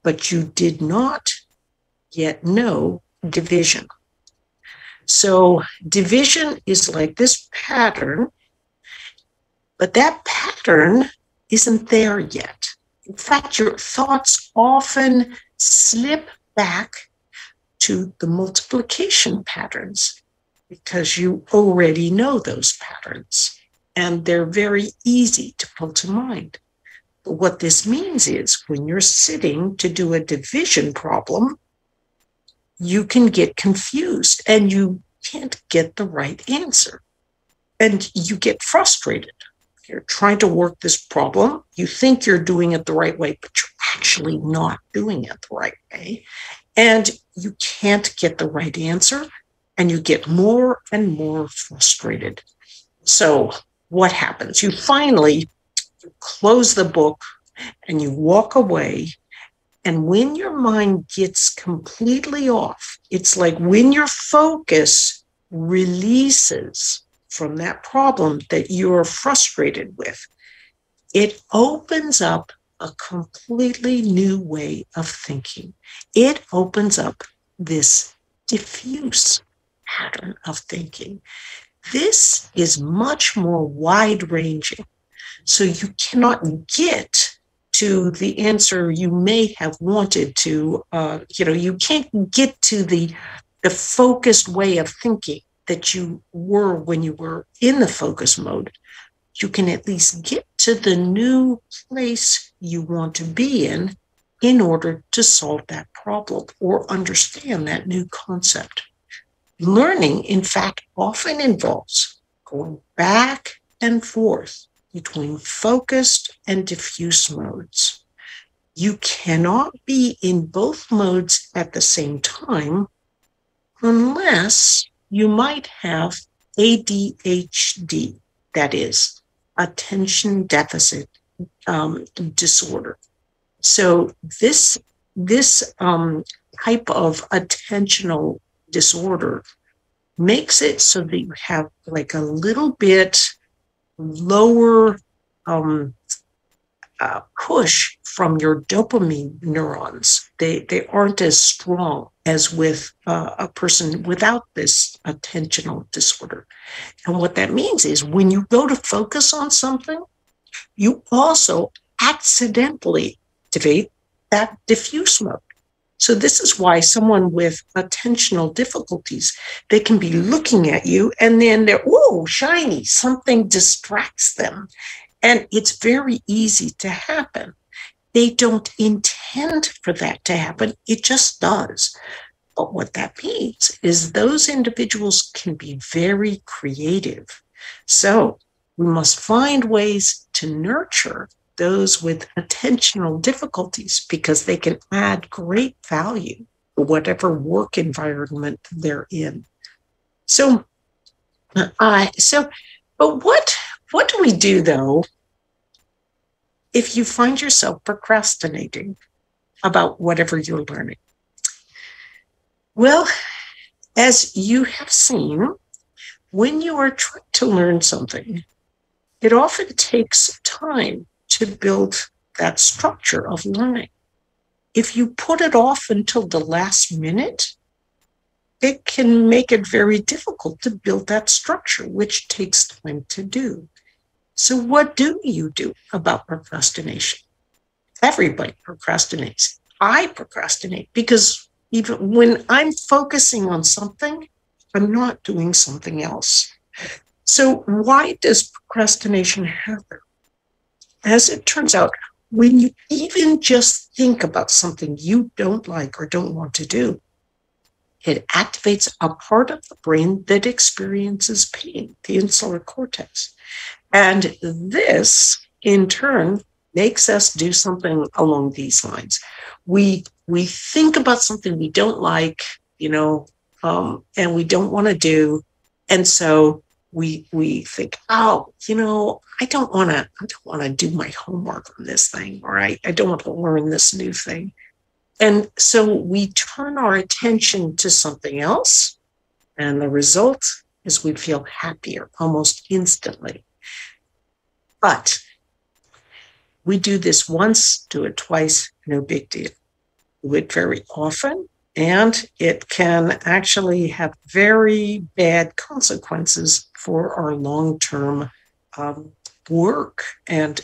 but you did not yet know division. So division is like this pattern, but that pattern isn't there yet. In fact, your thoughts often slip back to the multiplication patterns because you already know those patterns and they're very easy to pull to mind. But what this means is when you're sitting to do a division problem, you can get confused and you can't get the right answer. And you get frustrated. You're trying to work this problem. You think you're doing it the right way, but you're actually not doing it the right way. And you can't get the right answer, and you get more and more frustrated. So what happens? You finally close the book and you walk away. And when your mind gets completely off, it's like when your focus releases from that problem that you're frustrated with, it opens up a completely new way of thinking. It opens up this diffuse pattern of thinking. This is much more wide-ranging. So you cannot get to the answer you may have wanted to, you can't get to the focused way of thinking that you were when you were in the focus mode. You can at least get to the new place you want to be in order to solve that problem or understand that new concept. Learning, in fact, often involves going back and forth between focused and diffuse modes. You cannot be in both modes at the same time unless you might have ADHD, that is, attention deficit disorder. So this type of attentional disorder makes it so that you have like a little bit lower push from your dopamine neurons. They aren't as strong as with a person without this attentional disorder. And what that means is when you go to focus on something, you also accidentally activate that diffuse mode. So this is why someone with attentional difficulties, they can be looking at you and then they're, oh, shiny, something distracts them. And it's very easy to happen. They don't intend for that to happen. It just does. But what that means is those individuals can be very creative. So we must find ways to nurture those with attentional difficulties because they can add great value to whatever work environment they're in. But what do we do though if you find yourself procrastinating about whatever you're learning? Well, as you have seen, when you are trying to learn something, it often takes time to build that structure of learning. If you put it off until the last minute, it can make it very difficult to build that structure, which takes time to do. So what do you do about procrastination? Everybody procrastinates. I procrastinate because even when I'm focusing on something, I'm not doing something else. So why does procrastination happen? As it turns out, when you even just think about something you don't like or don't want to do, it activates a part of the brain that experiences pain, the insular cortex. And this, in turn, makes us do something along these lines. We think about something we don't like, and we don't want to do. And so we think, I don't want to do my homework on this thing, or I don't want to learn this new thing. And so we turn our attention to something else, and the result is we'd feel happier almost instantly. But we do this once, do it twice, no big deal. Do it very often, and it can actually have very bad consequences for our long-term work and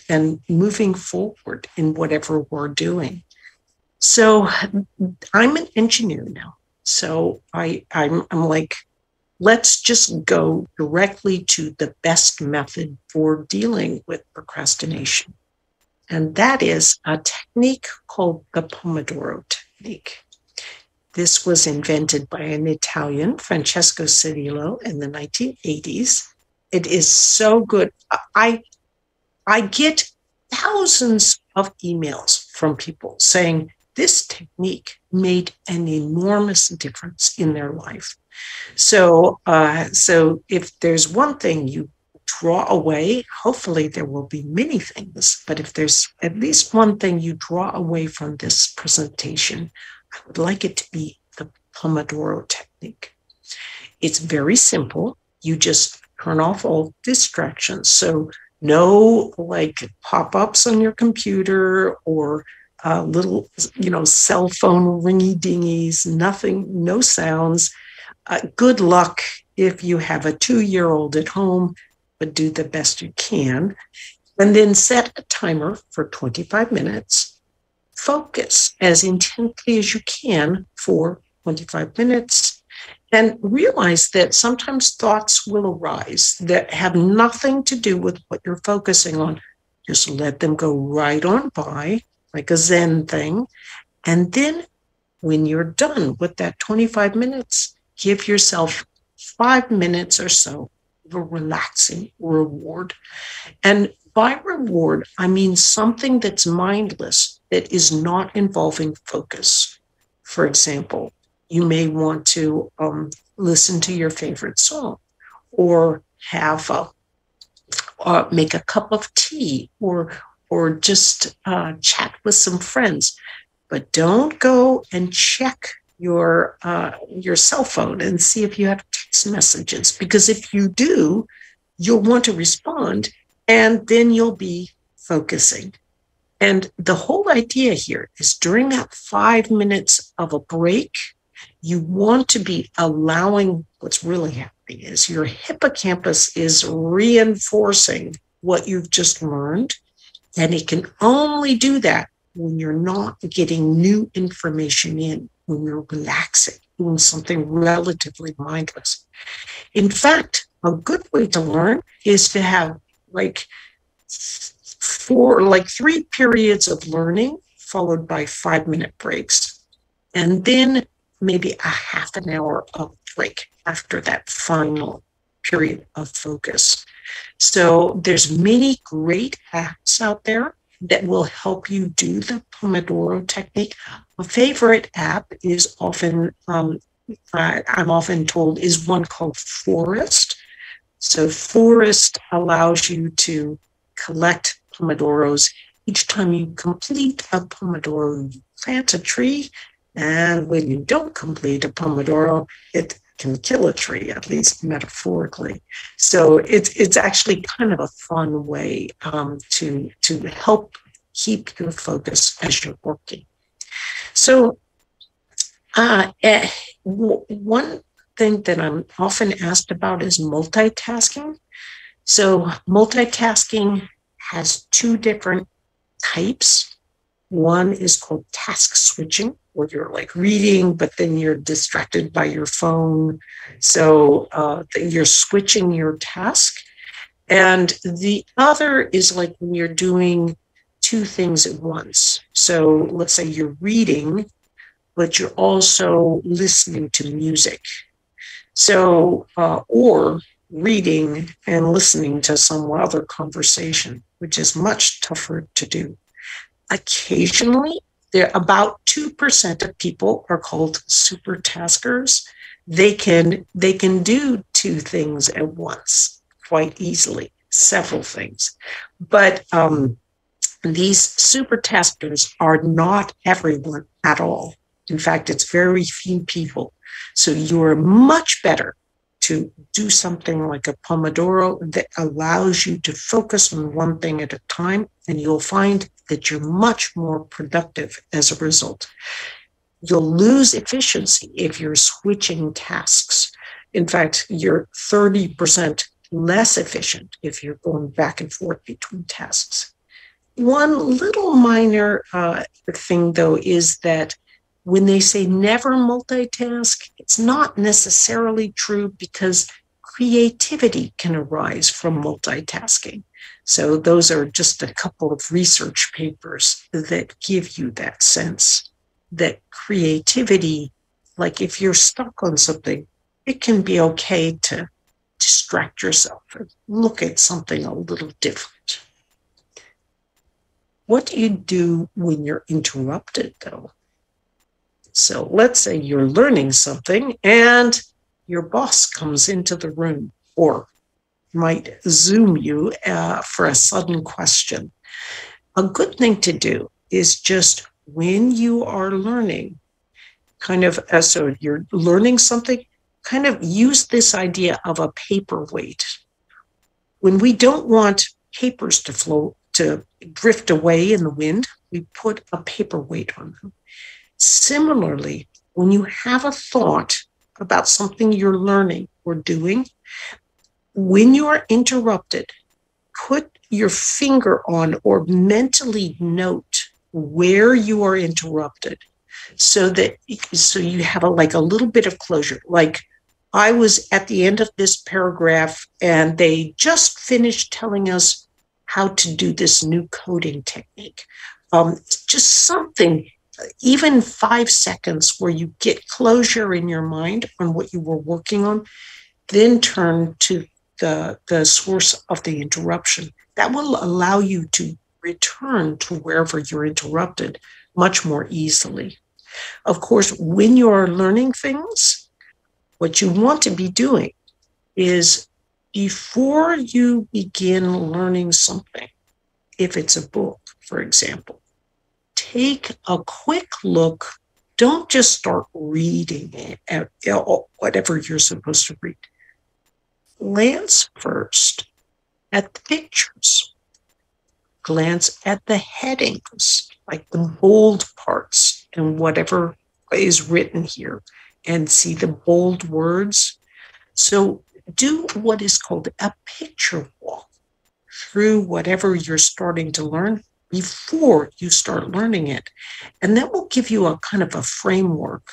moving forward in whatever we're doing. So I'm an engineer now. So I'm like, let's just go directly to the best method for dealing with procrastination. And that is a technique called the Pomodoro technique. This was invented by an Italian, Francesco Cirillo, in the 1980s. It is so good. I get thousands of emails from people saying this technique made an enormous difference in their life. So if there's one thing you draw away, hopefully there will be many things, but if there's at least one thing you draw away from this presentation, I would like it to be the Pomodoro technique. It's very simple. You just turn off all distractions. So no like pop-ups on your computer or little, cell phone ringy-dingies, nothing, no sounds. Good luck if you have a 2-year-old at home, but do the best you can. And then set a timer for 25 minutes. Focus as intently as you can for 25 minutes. And realize that sometimes thoughts will arise that have nothing to do with what you're focusing on. Just let them go right on by, like a Zen thing. And then when you're done with that 25 minutes, give yourself 5 minutes or so of a relaxing reward. And by reward, I mean something that's mindless, that is not involving focus. For example, you may want to listen to your favorite song, or have make a cup of tea, or just chat with some friends. But don't go and check your cell phone and see if you have text messages, because if you do, you'll want to respond, and then you'll be focusing. And the whole idea here is during that 5 minutes of a break, you want to be allowing, what's really happening is your hippocampus is reinforcing what you've just learned. And it can only do that when you're not getting new information in, when you're relaxing, doing something relatively mindless. In fact, a good way to learn is to have like 3 periods of learning followed by 5-minute breaks. And then maybe a half an hour of break after that final period of focus. So there's many great apps out there that will help you do the Pomodoro technique. A favorite app is often, I'm often told, is one called Forest. So Forest allows you to collect Pomodoros. Each time you complete a Pomodoro, you plant a tree. And when you don't complete a Pomodoro, it can kill a tree, at least metaphorically. So it's actually kind of a fun way to help keep your focus as you're working. So one thing that I'm often asked about is multitasking. So multitasking has 2 different types. One is called task switching, where you're like reading, but then you're distracted by your phone. So you're switching your task. And the other is like when you're doing 2 things at once. So let's say you're reading, but you're also listening to music. So, or reading and listening to some other conversation, which is much tougher to do. Occasionally, there about 2% of people are called super taskers. They can do 2 things at once quite easily, several things. But these super taskers are not everyone at all. In fact, it's very few people. So you're much better to do something like a Pomodoro that allows you to focus on one thing at a time, and you'll find that you're much more productive as a result. You'll lose efficiency if you're switching tasks. In fact, you're 30% less efficient if you're going back and forth between tasks. One little minor thing, though, is that when they say never multitask, it's not necessarily true, because creativity can arise from multitasking. So those are just a couple of research papers that give you that sense that creativity, like if you're stuck on something, it can be okay to distract yourself and look at something a little different. What do you do when you're interrupted, though? So let's say you're learning something and your boss comes into the room or might Zoom you for a sudden question. A good thing to do is just, when you are learning, so you're learning something, kind of use this idea of a paperweight. When we don't want papers to drift away in the wind, we put a paperweight on them. Similarly, when you have a thought about something you're learning or doing, when you are interrupted, put your finger on or mentally note where you are interrupted, so you have a little bit of closure. Like, I was at the end of this paragraph and they just finished telling us how to do this new coding technique. Just something, even 5 seconds where you get closure in your mind on what you were working on, then turn to the source of the interruption. That will allow you to return to wherever you're interrupted much more easily. Of course, when you are learning things, what you want to be doing is, before you begin learning something, if it's a book, for example, take a quick look. Don't just start reading it, whatever you're supposed to read. Glance first at the pictures. Glance at the headings, like the bold parts and whatever is written here, and see the bold words. So do what is called a picture walk through whatever you're starting to learn before you start learning it. And that will give you a kind of a framework.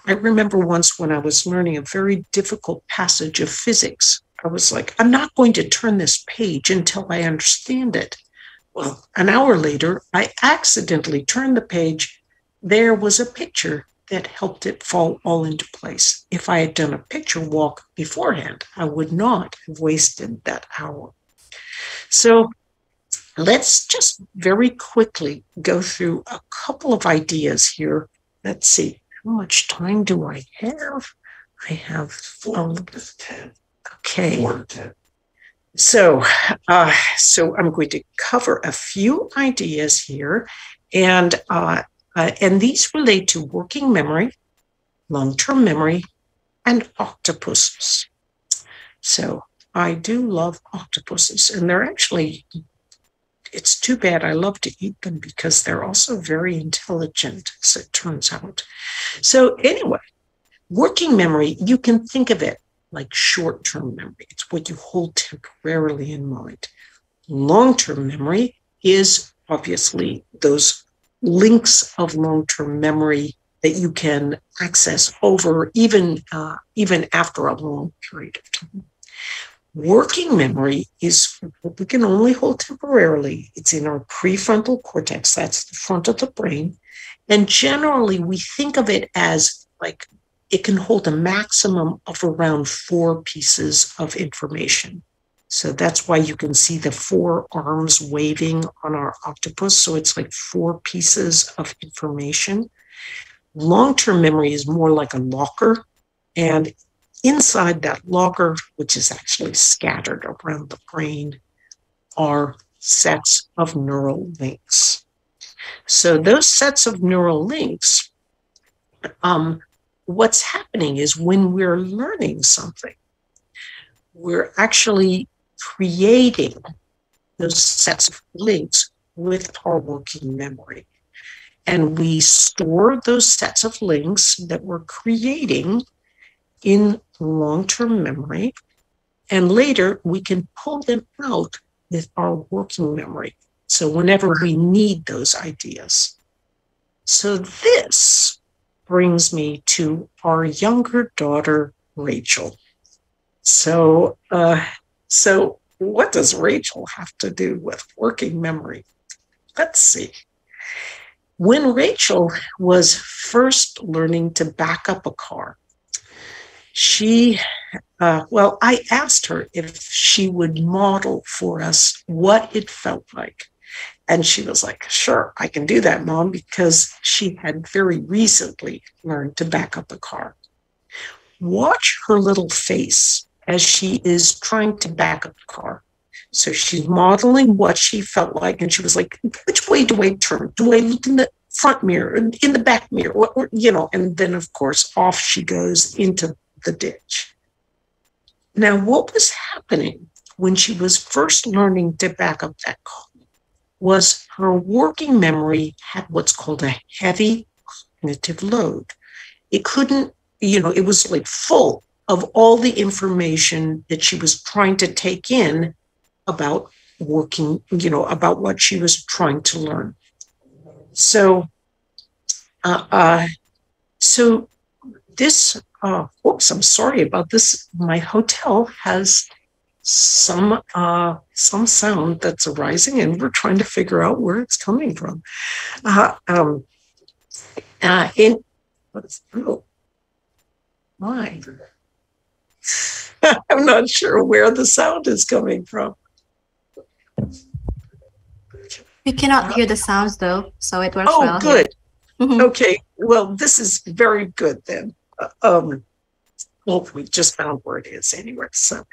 I remember once when I was learning a very difficult passage of physics, I was like, I'm not going to turn this page until I understand it. Well, an hour later, I accidentally turned the page. There was a picture that helped it fall all into place. If I had done a picture walk beforehand, I would not have wasted that hour. So let's just very quickly go through a couple of ideas here. Let's see, how much time do I have? I have 4 to 10. Okay. 4 to 10. So I'm going to cover a few ideas here, and these relate to working memory, long-term memory, and octopuses. So I do love octopuses, and they're actually, it's too bad I love to eat them because they're also very intelligent, as it turns out. So anyway, working memory, you can think of it like short-term memory. It's what you hold temporarily in mind. Long-term memory is obviously those links of long-term memory that you can access over even after a long period of time. Working memory is what we can only hold temporarily. It's in our prefrontal cortex. That's the front of the brain. And generally, we think of it as like it can hold a maximum of around 4 pieces of information. So that's why you can see the 4 arms waving on our octopus. So it's like 4 pieces of information. Long-term memory is more like a locker. And inside that locker, which is actually scattered around the brain, are sets of neural links. So those sets of neural links, what's happening is when we're learning something, we're actually creating those sets of links with our working memory. And we store those sets of links that we're creating in long-term memory. And later we can pull them out with our working memory. So whenever we need those ideas. So this brings me to our younger daughter, Rachel. So what does Rachel have to do with working memory? Let's see. When Rachel was first learning to back up a car, I asked her if she would model for us what it felt like. And she was like, sure, I can do that, Mom, because she had very recently learned to back up a car. Watch her little face as she is trying to back up the car. So she's modeling what she felt like. And she was like, which way do I turn? Do I look in the front mirror, in the back mirror? Or, and then, of course, off she goes into the ditch. Now, what was happening when she was first learning to back up that car was her working memory had what's called a heavy cognitive load. It couldn't, it was like full of all the information that she was trying to take in about working, about what she was trying to learn. So this, oops, I'm sorry about this. My hotel has some sound that's arising, and we're trying to figure out where it's coming from. My, I'm not sure where the sound is coming from. We cannot hear the sounds though, so it works well. Oh, good. Mm-hmm. Okay, well, this is very good then. Well, we just found where it is anyway. So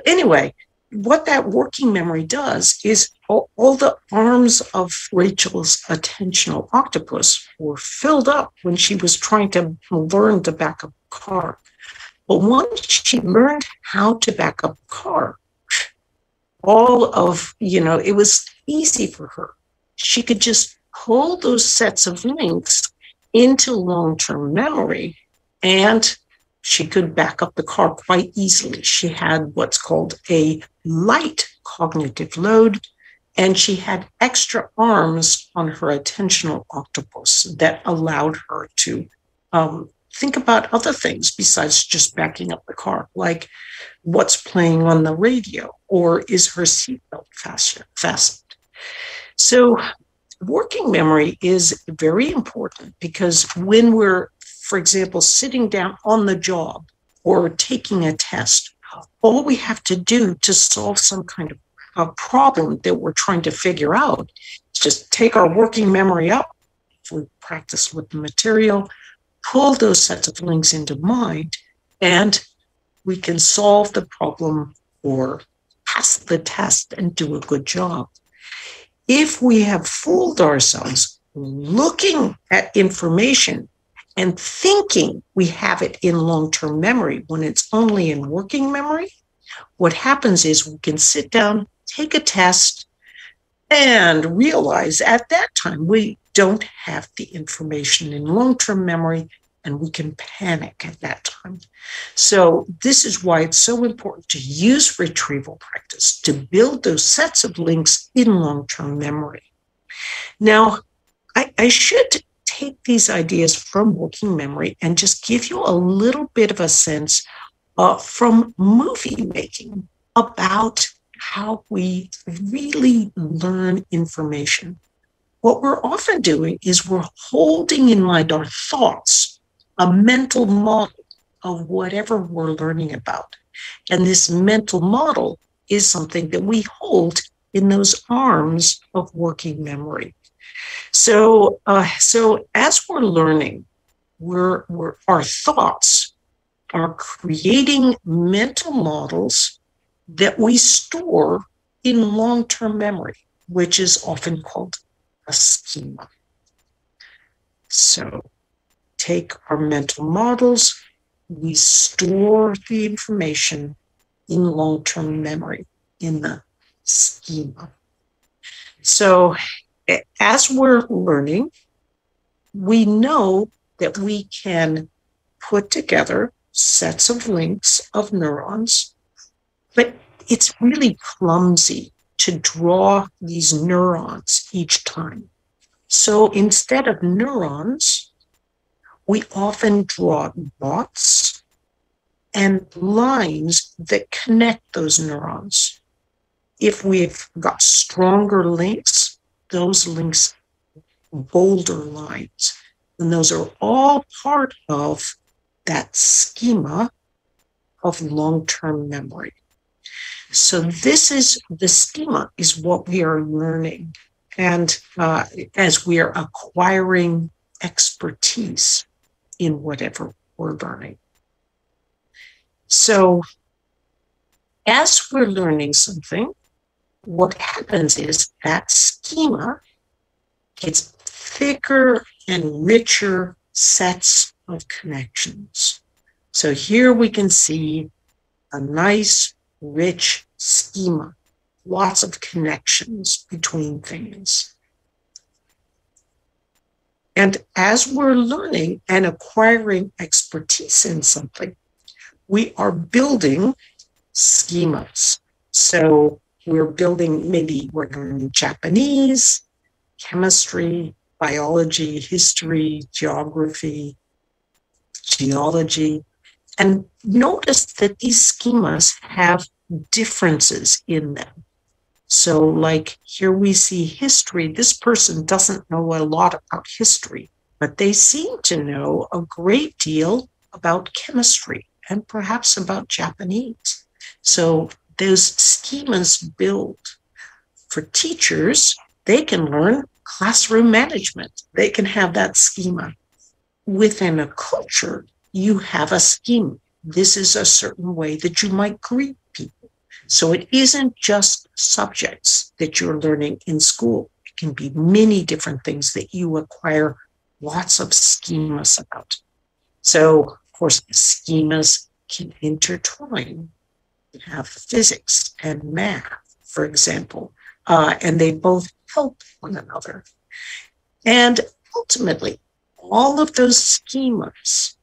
anyway, what that working memory does is all the arms of Rachel's attentional octopus were filled up when she was trying to learn to back up a car. But once she learned how to back up a car, it was easy for her. She could just pull those sets of links into long-term memory, and she could back up the car quite easily. She had what's called a light cognitive load, and she had extra arms on her attentional octopus that allowed her to think about other things besides just backing up the car, like what's playing on the radio, or is her seatbelt fastened? So working memory is very important because when we're, for example, sitting down on the job or taking a test, all we have to do to solve some kind of a problem that we're trying to figure out is just take our working memory up, if we practice with the material, pull those sets of links into mind, and we can solve the problem or pass the test and do a good job. If we have fooled ourselves looking at information and thinking we have it in long-term memory when it's only in working memory, what happens is we can sit down, take a test, and realize at that time we don't have the information in long-term memory, and we can panic at that time. So this is why it's so important to use retrieval practice to build those sets of links in long-term memory. Now, I should take these ideas from working memory and just give you a little bit of a sense from movie making about how we really learn information. What we're often doing is we're holding in mind our thoughts, a mental model of whatever we're learning about. And this mental model is something that we hold in those arms of working memory. So as we're learning, our thoughts are creating mental models that we store in long-term memory, which is often called a schema. So take our mental models, we store the information in long-term memory, in the schema. So as we're learning, we know that we can put together sets of links of neurons, but it's really clumsy to draw these neurons each time. So instead of neurons, we often draw dots and lines that connect those neurons. If we've got stronger links, those links, bolder lines, and those are all part of that schema of long-term memory. So this is the schema, is what we are learning. And as we are acquiring expertise in whatever we're learning. So as we're learning something, what happens is that schema gets thicker and richer sets of connections. So here we can see a nice, rich schema, lots of connections between things. And as we're learning and acquiring expertise in something, we are building schemas. So we're building, maybe we're learning Japanese, chemistry, biology, history, geography, geology. And notice that these schemas have differences in them. So like here we see history. This person doesn't know a lot about history, but they seem to know a great deal about chemistry and perhaps about Japanese. So those schemas build. For teachers, they can learn classroom management. They can have that schema. Within a culture, you have a schema. This is a certain way that you might greet people. So it isn't just subjects that you're learning in school. It can be many different things that you acquire lots of schemas about. So, of course, schemas can intertwine. You have physics and math, for example, and they both help one another. And ultimately, all of those schemas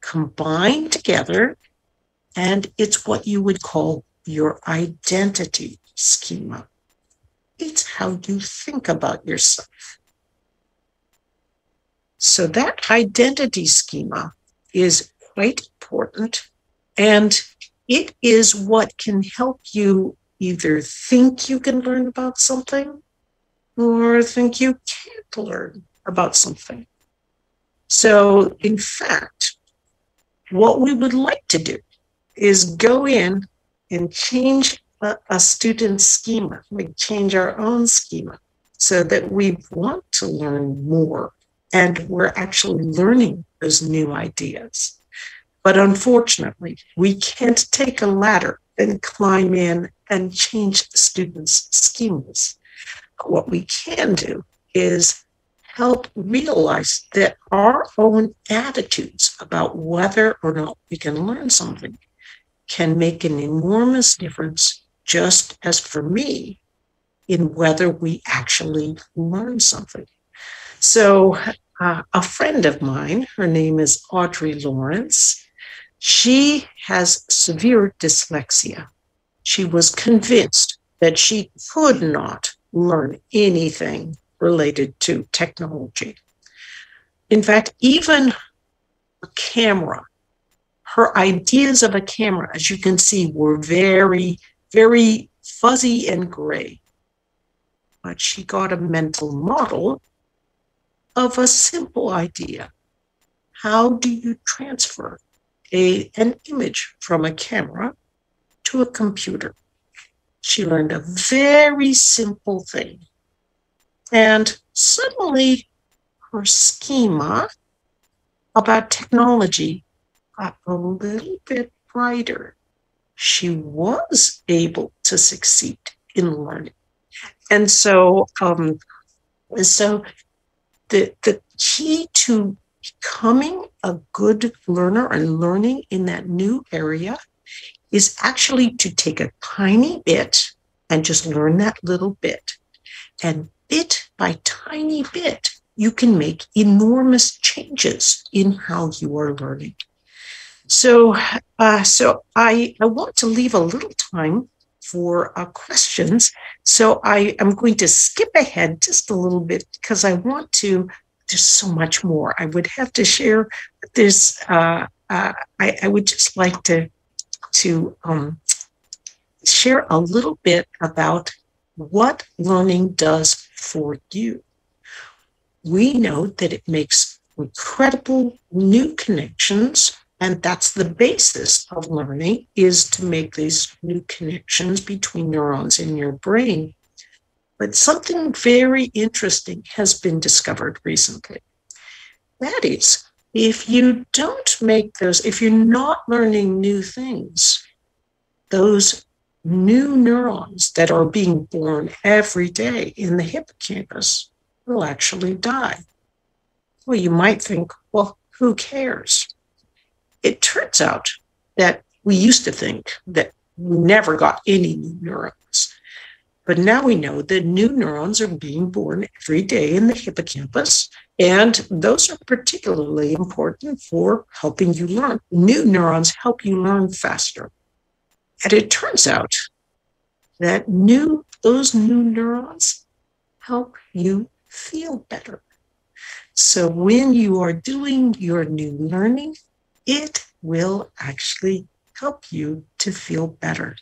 combine together, and it's what you would call your identity schema. It's how you think about yourself. So that identity schema is quite important, and it is what can help you either think you can learn about something or think you can't learn about something. So, in fact, what we would like to do is go in and change a student's schema, like change our own schema, so that we want to learn more and we're actually learning those new ideas. But unfortunately, we can't take a ladder and climb in and change students' schemas. But what we can do is help realize that our own attitudes about whether or not we can learn something can make an enormous difference, just as for me, in whether we actually learn something. So a friend of mine, her name is Audrey Lawrence, she has severe dyslexia. She was convinced that she could not learn anything related to technology. In fact, even a camera, her ideas of a camera, as you can see, were very, very fuzzy and gray. But she got a mental model of a simple idea. How do you transfer an image from a camera to a computer? She learned a very simple thing. And suddenly her schema about technology got a little bit brighter. She was able to succeed in learning. And so, the key to becoming a good learner and learning in that new area is actually to take a tiny bit and just learn that little bit. And bit by tiny bit, you can make enormous changes in how you are learning. So I want to leave a little time for questions. So I am going to skip ahead just a little bit because I want to, there's so much more I would have to share. There's, I would just like to share a little bit about what learning does for you. We know that it makes incredible new connections, and that's the basis of learning, is to make these new connections between neurons in your brain. But something very interesting has been discovered recently. That is, if you don't make those, if you're not learning new things, those new neurons that are being born every day in the hippocampus will actually die. Well, you might think, well, who cares? It turns out that we used to think that we never got any new neurons. But now we know that new neurons are being born every day in the hippocampus, and those are particularly important for helping you learn. New neurons help you learn faster. And it turns out that those new neurons help you feel better. So when you are doing your new learning, it will actually help you to feel better.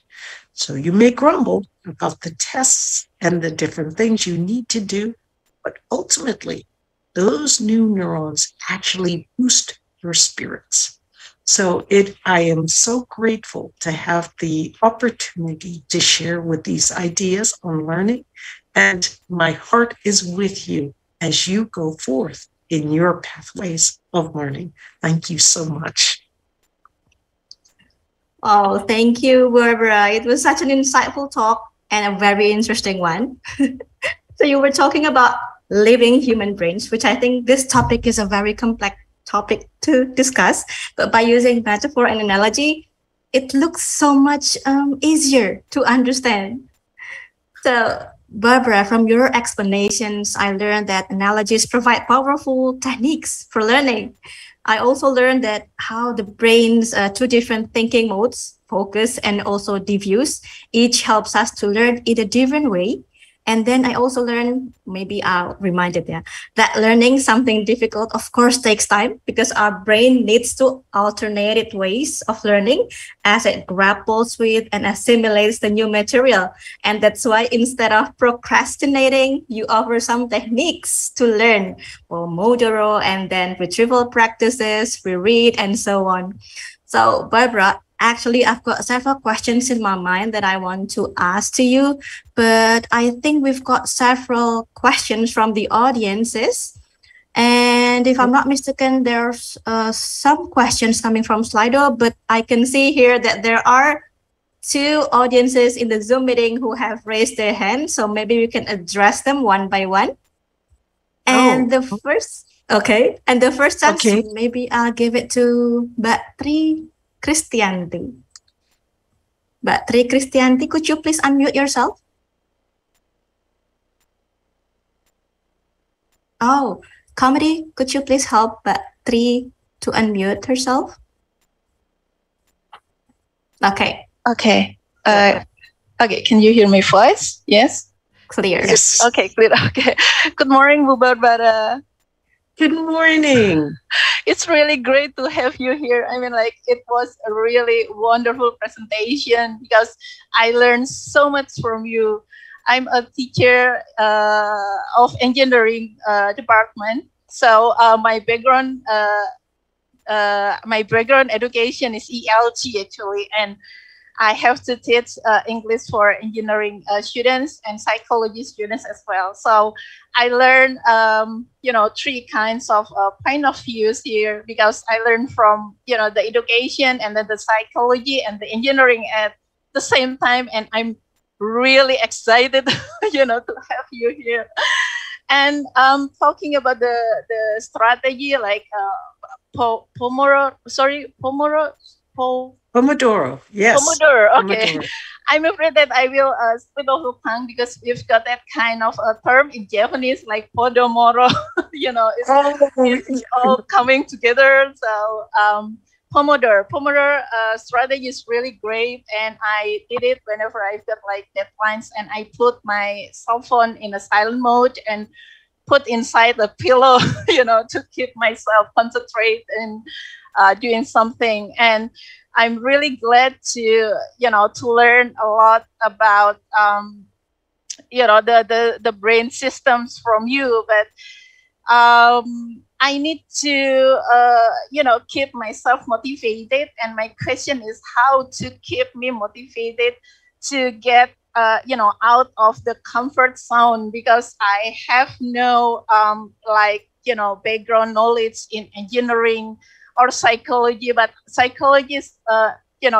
So you may grumble about the tests and the different things you need to do, but ultimately, those new neurons actually boost your spirits. So I am so grateful to have the opportunity to share with these ideas on learning, and my heart is with you as you go forth in your pathways of learning. Thank you so much. Oh, thank you, Barbara. It was such an insightful talk and a very interesting one. So you were talking about living human brains, which I think this topic is a very complex topic to discuss. But by using metaphor and analogy, it looks so much easier to understand. So, Barbara, from your explanations, I learned that analogies provide powerful techniques for learning. I also learned that how the brain's two different thinking modes, focus and also diffuse, each helps us to learn in a different way. And then I also learned, maybe I'll remind it there, that learning something difficult, of course, takes time because our brain needs to alternate ways of learning as it grapples with and assimilates the new material. And that's why instead of procrastinating, you offer some techniques to learn, Pomodoro, and then retrieval practices, reread, and so on. So, Barbara, actually, I've got several questions in my mind that I want to ask to you, but I think we've got several questions from the audiences. And if I'm not mistaken, there's some questions coming from Slido, but I can see here that there are two audiences in the Zoom meeting who have raised their hands, so maybe we can address them one by one. And the first, and the first chance, maybe I'll give it to Mbak Tri Kristianti. Mbak Tri Kristianti, could you please unmute yourself? Oh, Comedy, could you please help Mbak Tri to unmute herself? Okay. Okay. Okay, can you hear my voice? Yes? Clear. Yes. Okay, clear. Okay. Good morning, Bu Barbara. Good morning. It's really great to have you here. I mean, like, it was a really wonderful presentation because I learned so much from you. I'm a teacher of engineering department. So my background education is ELT actually, and I have to teach English for engineering students and psychology students as well. So I learned, three kinds of point of views here because I learned from, the education and then the psychology and the engineering at the same time. And I'm really excited, to have you here. And talking about the strategy, like Pomodoro. Yes. Pomodoro. Okay. Pomodoro. I'm afraid that I will slip off the tongue because we've got that kind of a term in Japanese like podomoro. It's all coming together. So Pomodoro strategy is really great, and I did it whenever I've got like deadlines, and I put my cell phone in a silent mode and put inside the pillow, to keep myself concentrate and doing something. And I'm really glad to learn a lot about the brain systems from you, but I need to keep myself motivated, and my question is how to keep me motivated to get out of the comfort zone, because I have no background knowledge in engineering or psychology, but psychology is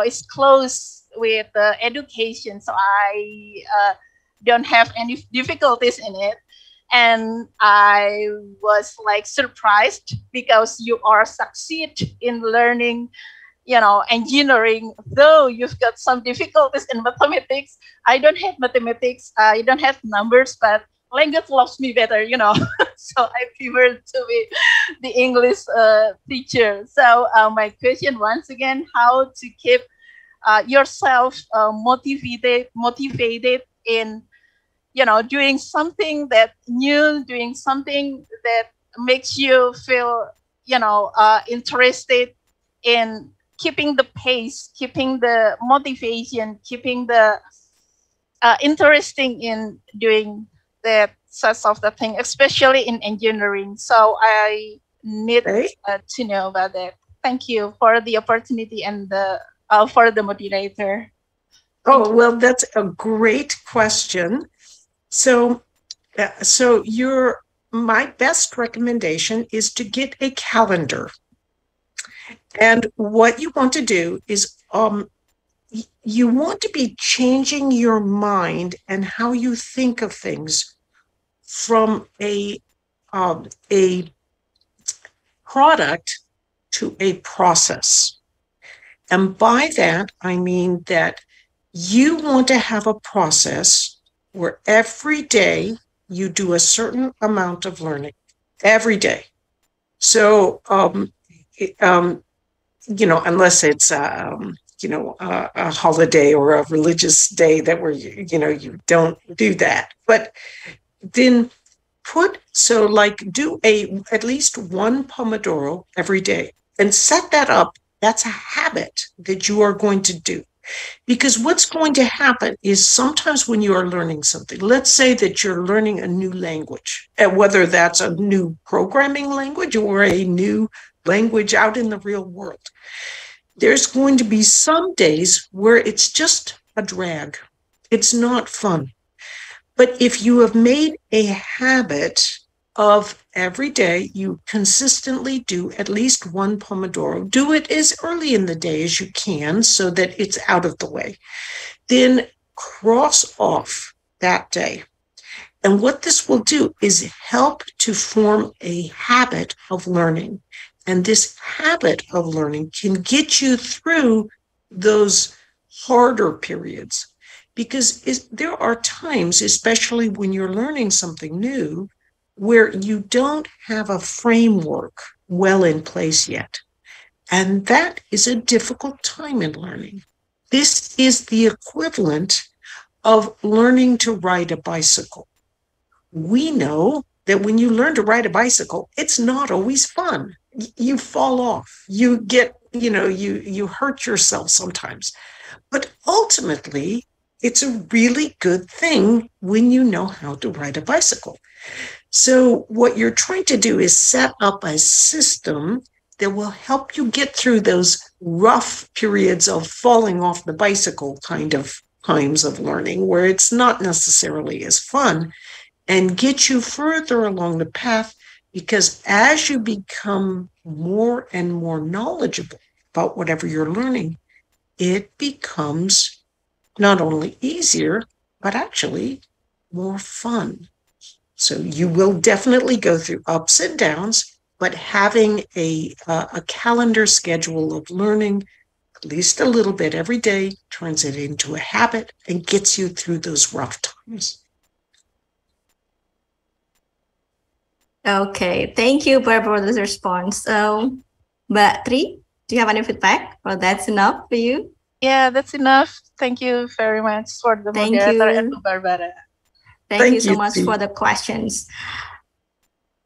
is close with education, so I don't have any difficulties in it. And I was like surprised because you are succeed in learning engineering, though you've got some difficulties in mathematics. I don't have mathematics, I don't have numbers, but language loves me better, so I prefer to be the English teacher. So my question once again, how to keep yourself motivated in doing something that new, doing something that makes you feel interested in keeping the pace, keeping the motivation, keeping the interesting in doing that such of the thing, especially in engineering. So I need to know about that. Thank you for the opportunity and for the moderator. Well, that's a great question. So my best recommendation is to get a calendar. And what you want to do is you want to be changing your mind and how you think of things from a product to a process. And by that, I mean that you want to have a process where every day you do a certain amount of learning every day. So, unless it's, a holiday or a religious day that where, you don't do that, but then do at least one Pomodoro every day and set that up. That's a habit that you are going to do. Because what's going to happen is sometimes when you are learning something, let's say that you're learning a new language, and whether that's a new programming language or a new language out in the real world, there's going to be some days where it's just a drag. It's not fun. But if you have made a habit of every day, you consistently do at least one Pomodoro. Do it as early in the day as you can so that it's out of the way. Then cross off that day. And what this will do is help to form a habit of learning. And this habit of learning can get you through those harder periods. Because there are times, especially when you're learning something new, where you don't have a framework well in place yet. And that is a difficult time in learning. This is the equivalent of learning to ride a bicycle. We know that when you learn to ride a bicycle, it's not always fun. You fall off, you get, you hurt yourself sometimes. But ultimately, it's a really good thing when you know how to ride a bicycle. So what you're trying to do is set up a system that will help you get through those rough periods of falling off the bicycle kind of times of learning where it's not necessarily as fun, and get you further along the path, because as you become more and more knowledgeable about whatever you're learning, it becomes not only easier, but actually more fun. So you will definitely go through ups and downs, but having a calendar schedule of learning at least a little bit every day turns it into a habit and gets you through those rough times. Okay, thank you, Barbara, for this response. So, Mbak Tri, do you have any feedback, or that's enough for you? Yeah, that's enough. Thank you very much for the Thank moderator you. and to Barbara. Thank you so much for the questions.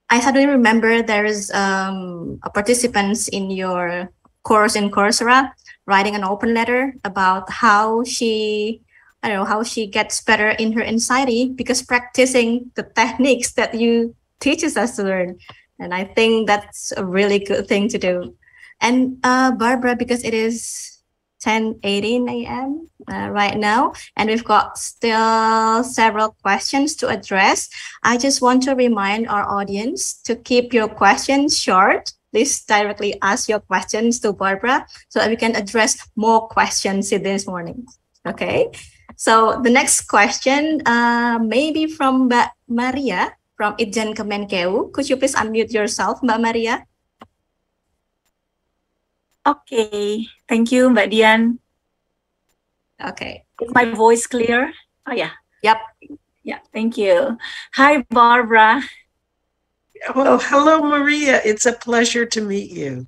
I suddenly remember there is a participant in your course in Coursera writing an open letter about how she, I don't know, how she gets better in her anxiety because practicing the techniques that you teaches us to learn. And I think that's a really good thing to do. And Barbara, because it is 10:18 a.m. Right now, and we've got still several questions to address. I just want to remind our audience to keep your questions short. Please directly ask your questions to Barbara so that we can address more questions this morning. Okay, so the next question maybe from Mbak Maria from Itjen Kemenkeu. Could you please unmute yourself, Mbak Maria? Okay, thank you, Mbak Dian. Okay. Is my voice clear? Oh, yeah. Yep. Yeah, thank you. Hi, Barbara. Well, hello, Maria. It's a pleasure to meet you.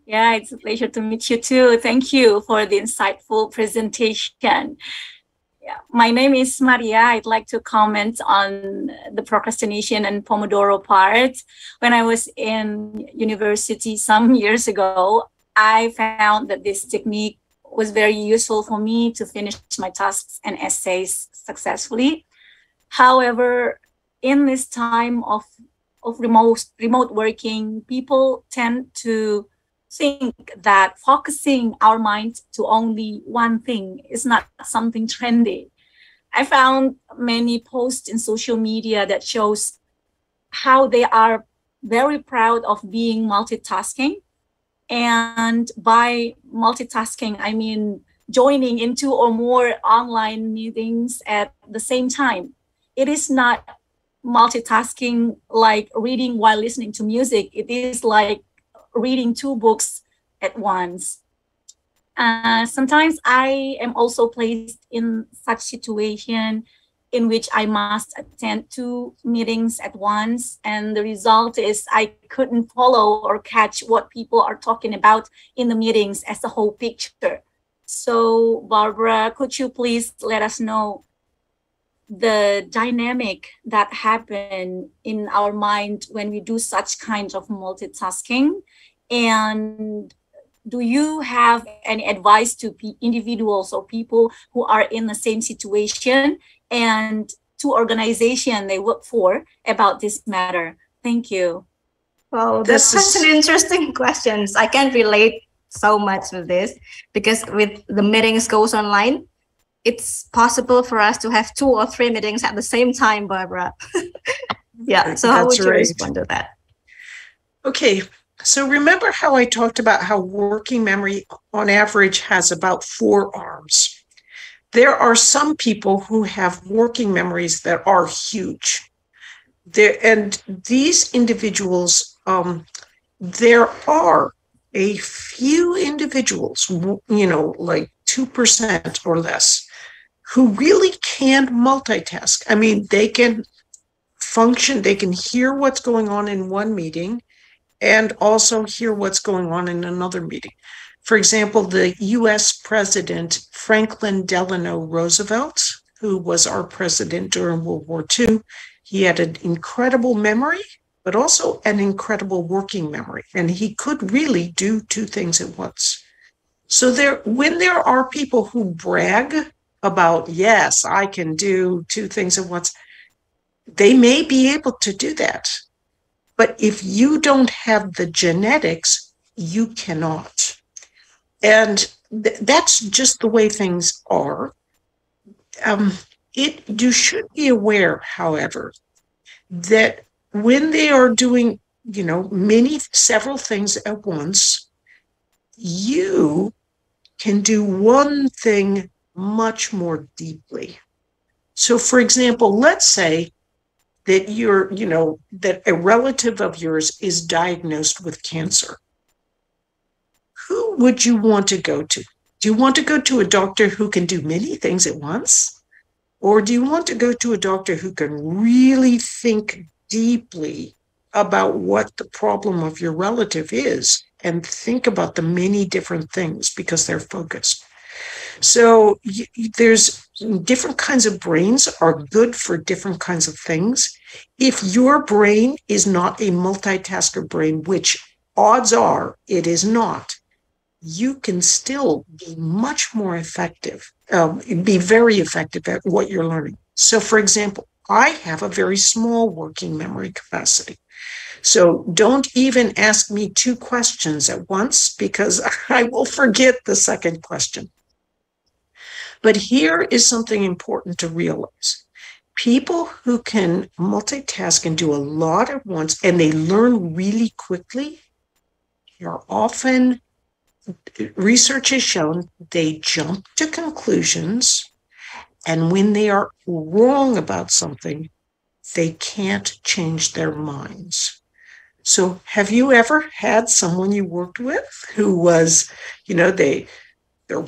Yeah, it's a pleasure to meet you too. Thank you for the insightful presentation. Yeah, my name is Maria. I'd like to comment on the procrastination and Pomodoro part. When I was in university some years ago, I found that this technique was very useful for me to finish my tasks and essays successfully. However, in this time of remote working, people tend to think that focusing our mind to only one thing is not something trendy. I found many posts in social media that shows how they are very proud of being multitasking. And by multitasking, I mean joining in 2 or more online meetings at the same time. It is not multitasking like reading while listening to music. It is like reading 2 books at once. Sometimes I am also placed in such situation in which I must attend 2 meetings at once. And the result is I couldn't follow or catch what people are talking about in the meetings as a whole picture. So Barbara, could you please let us know the dynamic that happen in our mind when we do such kinds of multitasking? And do you have any advice to individuals or people who are in the same situation and to organization they work for about this matter? Thank you. Well, that's such an interesting questions. I can relate so much with this because with the meetings goes online, it's possible for us to have 2 or 3 meetings at the same time, Barbara. Yeah, so how would you respond to that? Okay, so remember how I talked about how working memory on average has about 4 arms. There are some people who have working memories that are huge. And these individuals, there are a few individuals, like 2% or less, who really can multitask. I mean, they can function, they can hear what's going on in one meeting and also hear what's going on in another meeting. For example, the US President Franklin Delano Roosevelt, who was our president during World War II, he had an incredible memory, but also an incredible working memory. And he could really do 2 things at once. So when there are people who brag about, yes, I can do 2 things at once, they may be able to do that. But if you don't have the genetics, you cannot. And that's just the way things are. You should be aware, however, that when they are doing, several things at once, you can do one thing much more deeply. So, for example, let's say that that a relative of yours is diagnosed with cancer, who would you want to go to? Do you want to go to a doctor who can do many things at once? Or do you want to go to a doctor who can really think deeply about what the problem of your relative is and think about the many different things because they're focused? So there's different kinds of brains are good for different kinds of things. If your brain is not a multitasker brain, which odds are it is not, you can still be much more effective, be very effective at what you're learning. So, for example, I have a very small working memory capacity. So don't even ask me 2 questions at once because I will forget the second question. But here is something important to realize. People who can multitask and do a lot at once and they learn really quickly are often, research has shown, they jump to conclusions, and when they are wrong about something, they can't change their minds. So have you ever had someone you worked with who was, they're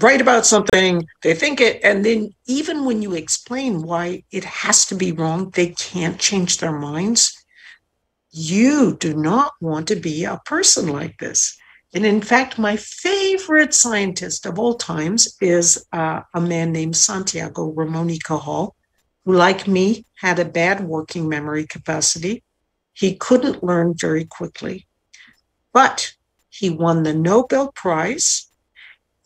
right about something, they think it, and then even when you explain why it has to be wrong, they can't change their minds? You do not want to be a person like this. And in fact, my favorite scientist of all times is a man named Santiago Ramon y Cajal, who, like me, had a bad working memory capacity. He couldn't learn very quickly, but he won the Nobel Prize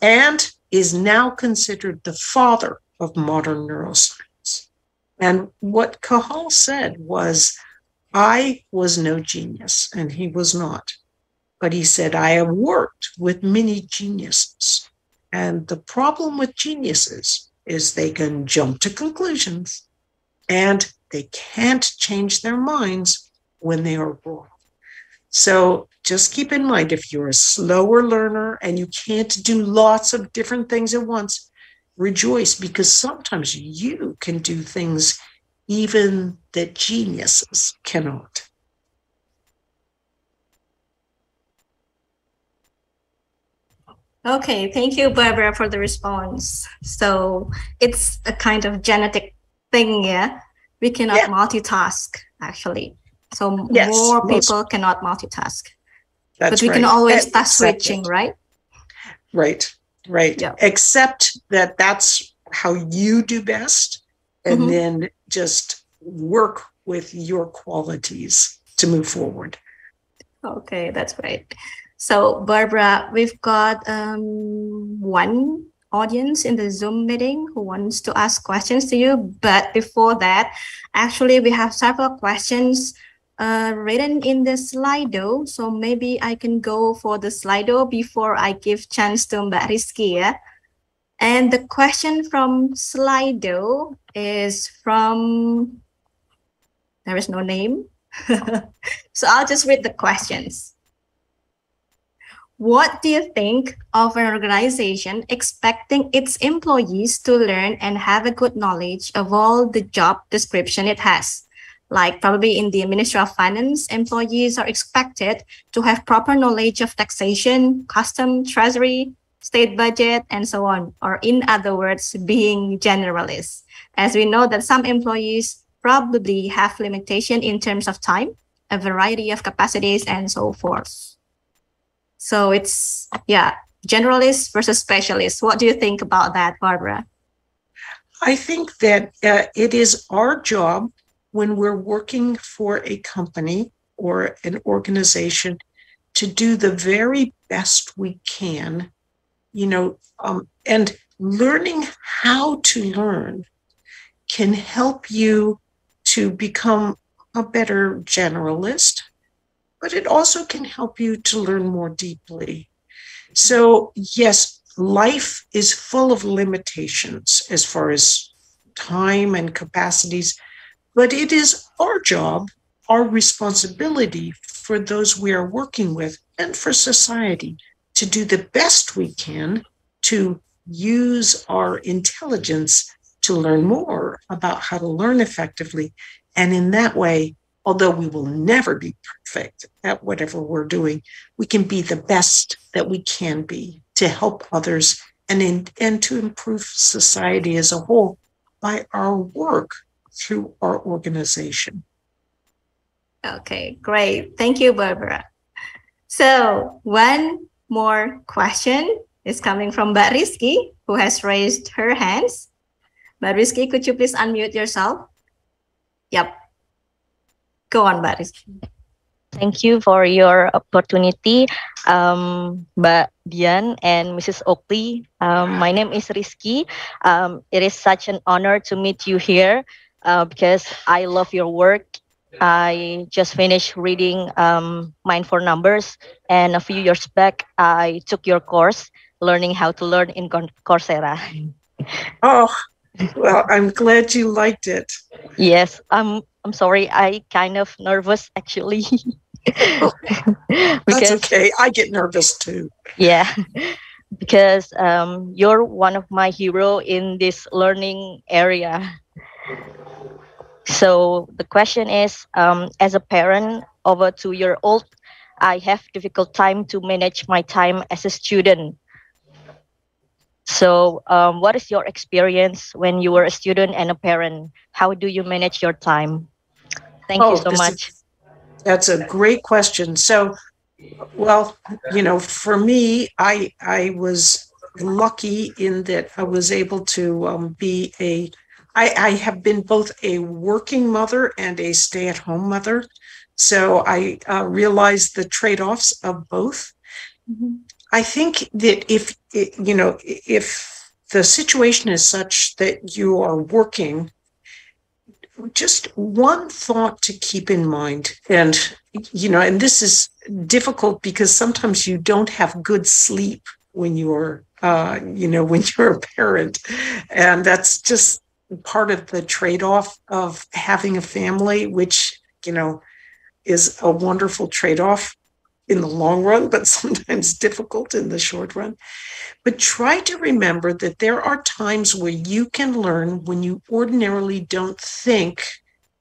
and is now considered the father of modern neuroscience. And what Cajal said was, I was no genius, and he was not. But he said, I have worked with many geniuses. And the problem with geniuses is they can jump to conclusions and they can't change their minds when they are wrong. So just keep in mind, if you're a slower learner and you can't do lots of different things at once, rejoice, because sometimes you can do things even that geniuses cannot. Okay, thank you, Barbara, for the response. So it's a kind of genetic thing, yeah? We cannot multitask, actually. So Yes, more people cannot multitask. That's but we right. can always start Accept switching, it. right? Right. Yeah. Accept that that's how you do best, and then just work with your qualities to move forward. Okay, that's great. So, Barbara, we've got one audience in the Zoom meeting who wants to ask questions to you. But before that, actually, we have several questions written in the Slido. So maybe I can go for the Slido before I give chance to Mbak Rizky. Yeah? And the question from Slido is from, there is no name. So I'll just read the questions. What do you think of an organization expecting its employees to learn and have a good knowledge of all the job description it has? Like probably in the Ministry of Finance, employees are expected to have proper knowledge of taxation, custom, treasury, state budget, and so on. Or in other words, being generalists. As we know that some employees probably have limitation in terms of time, a variety of capacities, and so forth. So it's, generalist versus specialist. What do you think about that, Barbara? I think that it is our job when we're working for a company or an organization to do the very best we can, and learning how to learn can help you to become a better generalist, but it also can help you to learn more deeply. So yes, life is full of limitations as far as time and capacities, but it is our job, our responsibility for those we are working with and for society to do the best we can to use our intelligence to learn more about how to learn effectively And in that way, although we will never be perfect at whatever we're doing, we can be the best that we can be to help others and to improve society as a whole by our work through our organization. Okay, great. Thank you, Barbara. So one more question is coming from Mbak Rizky, who has raised her hands. Mbak Rizky, could you please unmute yourself? Yep. Go on, Mbak Rizky. Thank you for your opportunity, Mbak Dian and Mrs. Oakley. My name is Rizky. It is such an honor to meet you here because I love your work. I just finished reading Mind for Numbers, and a few years back, I took your course, Learning How to Learn in Coursera. Oh, well, I'm glad you liked it. Yes, I'm sorry. I kind of nervous actually. That's okay. I get nervous too. Yeah, because you're one of my hero in this learning area. So the question is, as a parent of a 2-year-old, I have difficult time to manage my time as a student. So what is your experience when you were a student and a parent? How do you manage your time? Thank you so much. That's a great question. So, well, for me, I was lucky in that I was able to I have been both a working mother and a stay-at-home mother. So I realized the trade-offs of both. Mm-hmm. I think that if the situation is such that you are working, just one thought to keep in mind, and this is difficult because sometimes you don't have good sleep when you're when you're a parent, and that's just part of the trade-off of having a family, which is a wonderful trade-off in the long run, but sometimes difficult in the short run. But try to remember that there are times where you can learn when you ordinarily don't think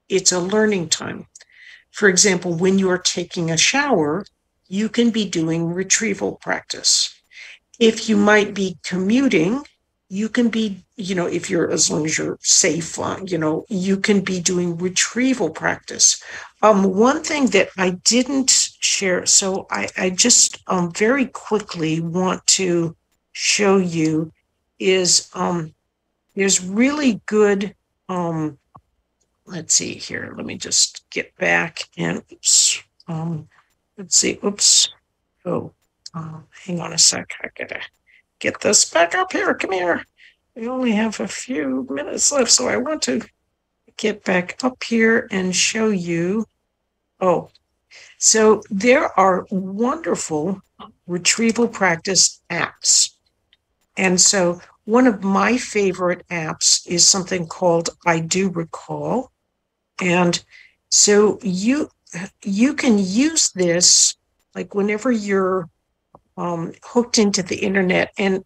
it's a learning time. For example, when you are taking a shower, you can be doing retrieval practice. If you might be commuting, you can be, as long as you're safe, you can be doing retrieval practice. One thing that I didn't share, so I just very quickly want to show you is there's really good, let's see here, let me just get back and let's see, hang on a sec, I gotta get this back up here. Come here. We only have a few minutes left, so I want to get back up here and show you. Oh, so there are wonderful retrieval practice apps. And so one of my favorite apps is something called I Do Recall. And so you can use this like whenever you're hooked into the internet, and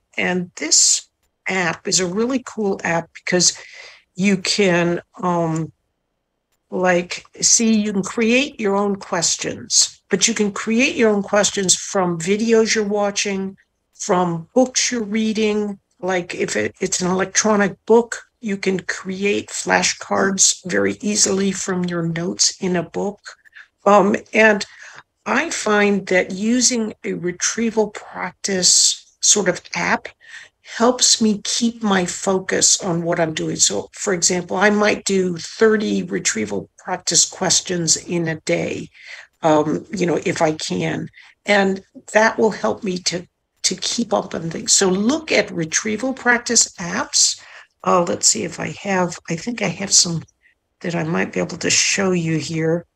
this app is a really cool app because you can you can create your own questions, but you can create your own questions from videos you're watching, from books you're reading. Like if it's an electronic book, you can create flashcards very easily from your notes in a book. And I find that using a retrieval practice sort of app helps me keep my focus on what I'm doing. So, for example, I might do 30 retrieval practice questions in a day, if I can. And that will help me to keep up on things. So look at retrieval practice apps. Let's see if I think I have some that I might be able to show you here.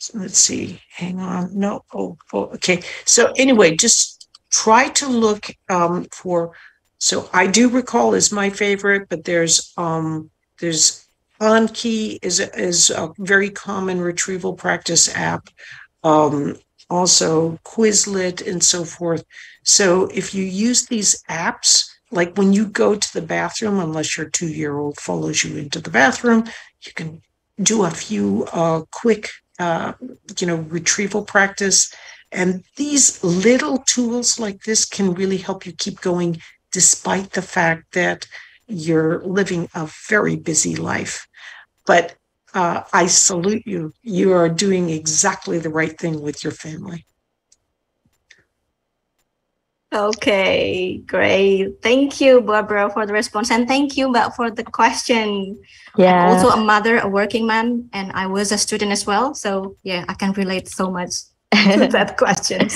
So let's see, hang on. No, okay. So anyway, just try to look so I Do Recall is my favorite, but there's Temankeu is a very common retrieval practice app. Also Quizlet and so forth. So if you use these apps, like when you go to the bathroom, unless your 2-year-old follows you into the bathroom, You can do a few quick, retrieval practice. And these little tools like this can really help you keep going despite the fact that you're living a very busy life. But I salute you. You are doing exactly the right thing with your family. Okay, great. Thank you, Barbara, for the response. And thank you, Mbak, for the question. Yeah. I'm also a mother, a working mom, and I was a student as well. So yeah, I can relate so much to that question.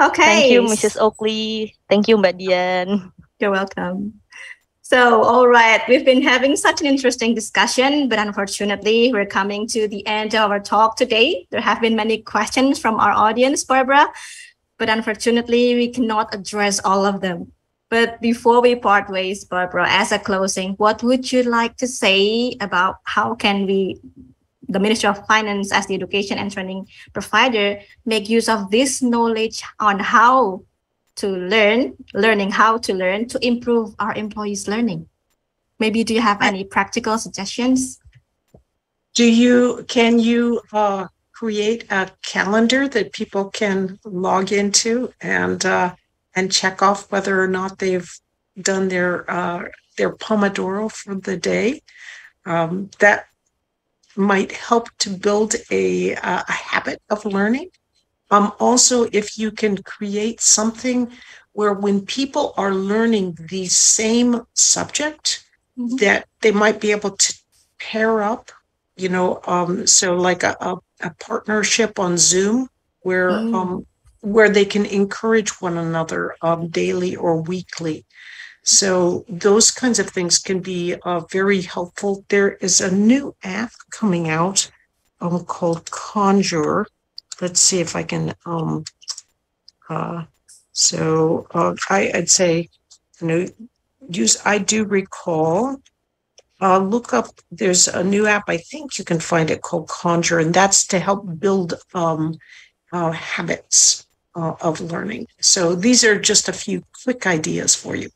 Okay. Thank you, Mrs. Oakley. Thank you, Mbak Dian. You're welcome. So, all right, we've been having such an interesting discussion, but unfortunately, we're coming to the end of our talk today. There have been many questions from our audience, Barbara, but unfortunately, we cannot address all of them. But before we part ways, Barbara, as a closing, what would you like to say about how can we, the Ministry of Finance as the education and training provider, make use of this knowledge on how to learning how to learn to improve our employees' learning? Maybe do you have any practical suggestions? Can you create a calendar that people can log into and check off whether or not they've done their Pomodoro for the day? That might help to build a habit of learning. Also, if you can create something where when people are learning the same subject, that they might be able to pair up, so like a partnership on Zoom where they can encourage one another daily or weekly. So those kinds of things can be very helpful. There is a new app coming out called Conjure. Let's see if I can, I'd say, I do recall, look up, there's a new app, I think you can find it, called Conjure, and that's to help build habits of learning. So these are just a few quick ideas for you.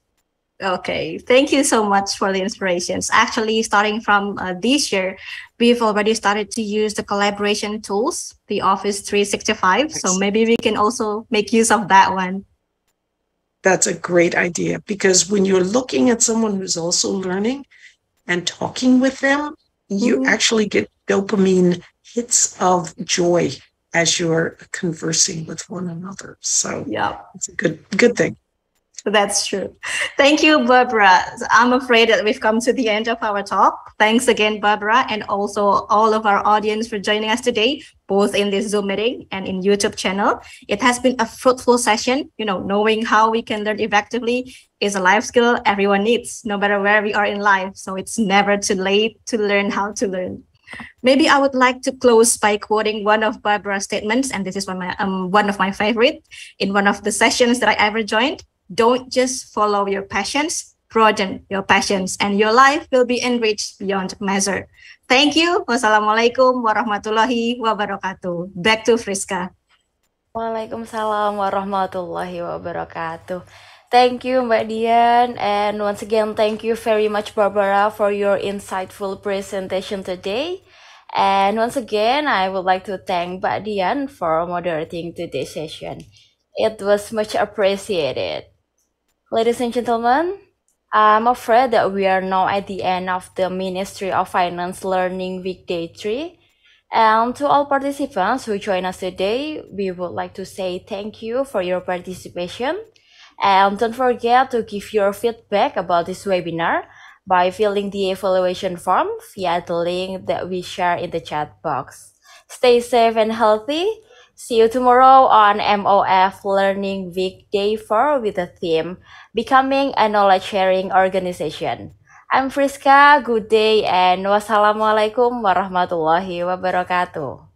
Okay, thank you so much for the inspirations. Actually, starting from this year, we've already started to use the collaboration tools, the Office 365. So maybe we can also make use of that one. That's a great idea, because when you're looking at someone who's also learning and talking with them, you actually get dopamine hits of joy as you're conversing with one another. So yeah, it's a good thing. That's true. Thank you, Barbara. I'm afraid that we've come to the end of our talk. Thanks again, Barbara, and also all of our audience for joining us today, both in this Zoom meeting and in YouTube channel. It has been a fruitful session. Knowing how we can learn effectively is a life skill everyone needs, no matter where we are in life. So it's never too late to learn how to learn. Maybe I would like to close by quoting one of Barbara's statements, and this is one of my favorite in one of the sessions that I ever joined. Don't just follow your passions, broaden your passions, and your life will be enriched beyond measure. Thank you. Wassalamualaikum warahmatullahi wabarakatuh. Back to Friska. Waalaikumsalam warahmatullahi wabarakatuh. Thank you, Mbak Dian. And once again, thank you very much, Barbara, for your insightful presentation today. And once again, I would like to thank Mbak Dian for moderating today's session. It was much appreciated. Ladies and gentlemen, I'm afraid that we are now at the end of the Ministry of Finance Learning Week Day 3. And to all participants who join us today, we would like to say thank you for your participation. And don't forget to give your feedback about this webinar by filling the evaluation form via the link that we share in the chat box. Stay safe and healthy. See you tomorrow on MOF Learning Week Day 4 with the theme, Becoming a Knowledge Sharing Organization. I'm Friska, good day, and wassalamualaikum warahmatullahi wabarakatuh.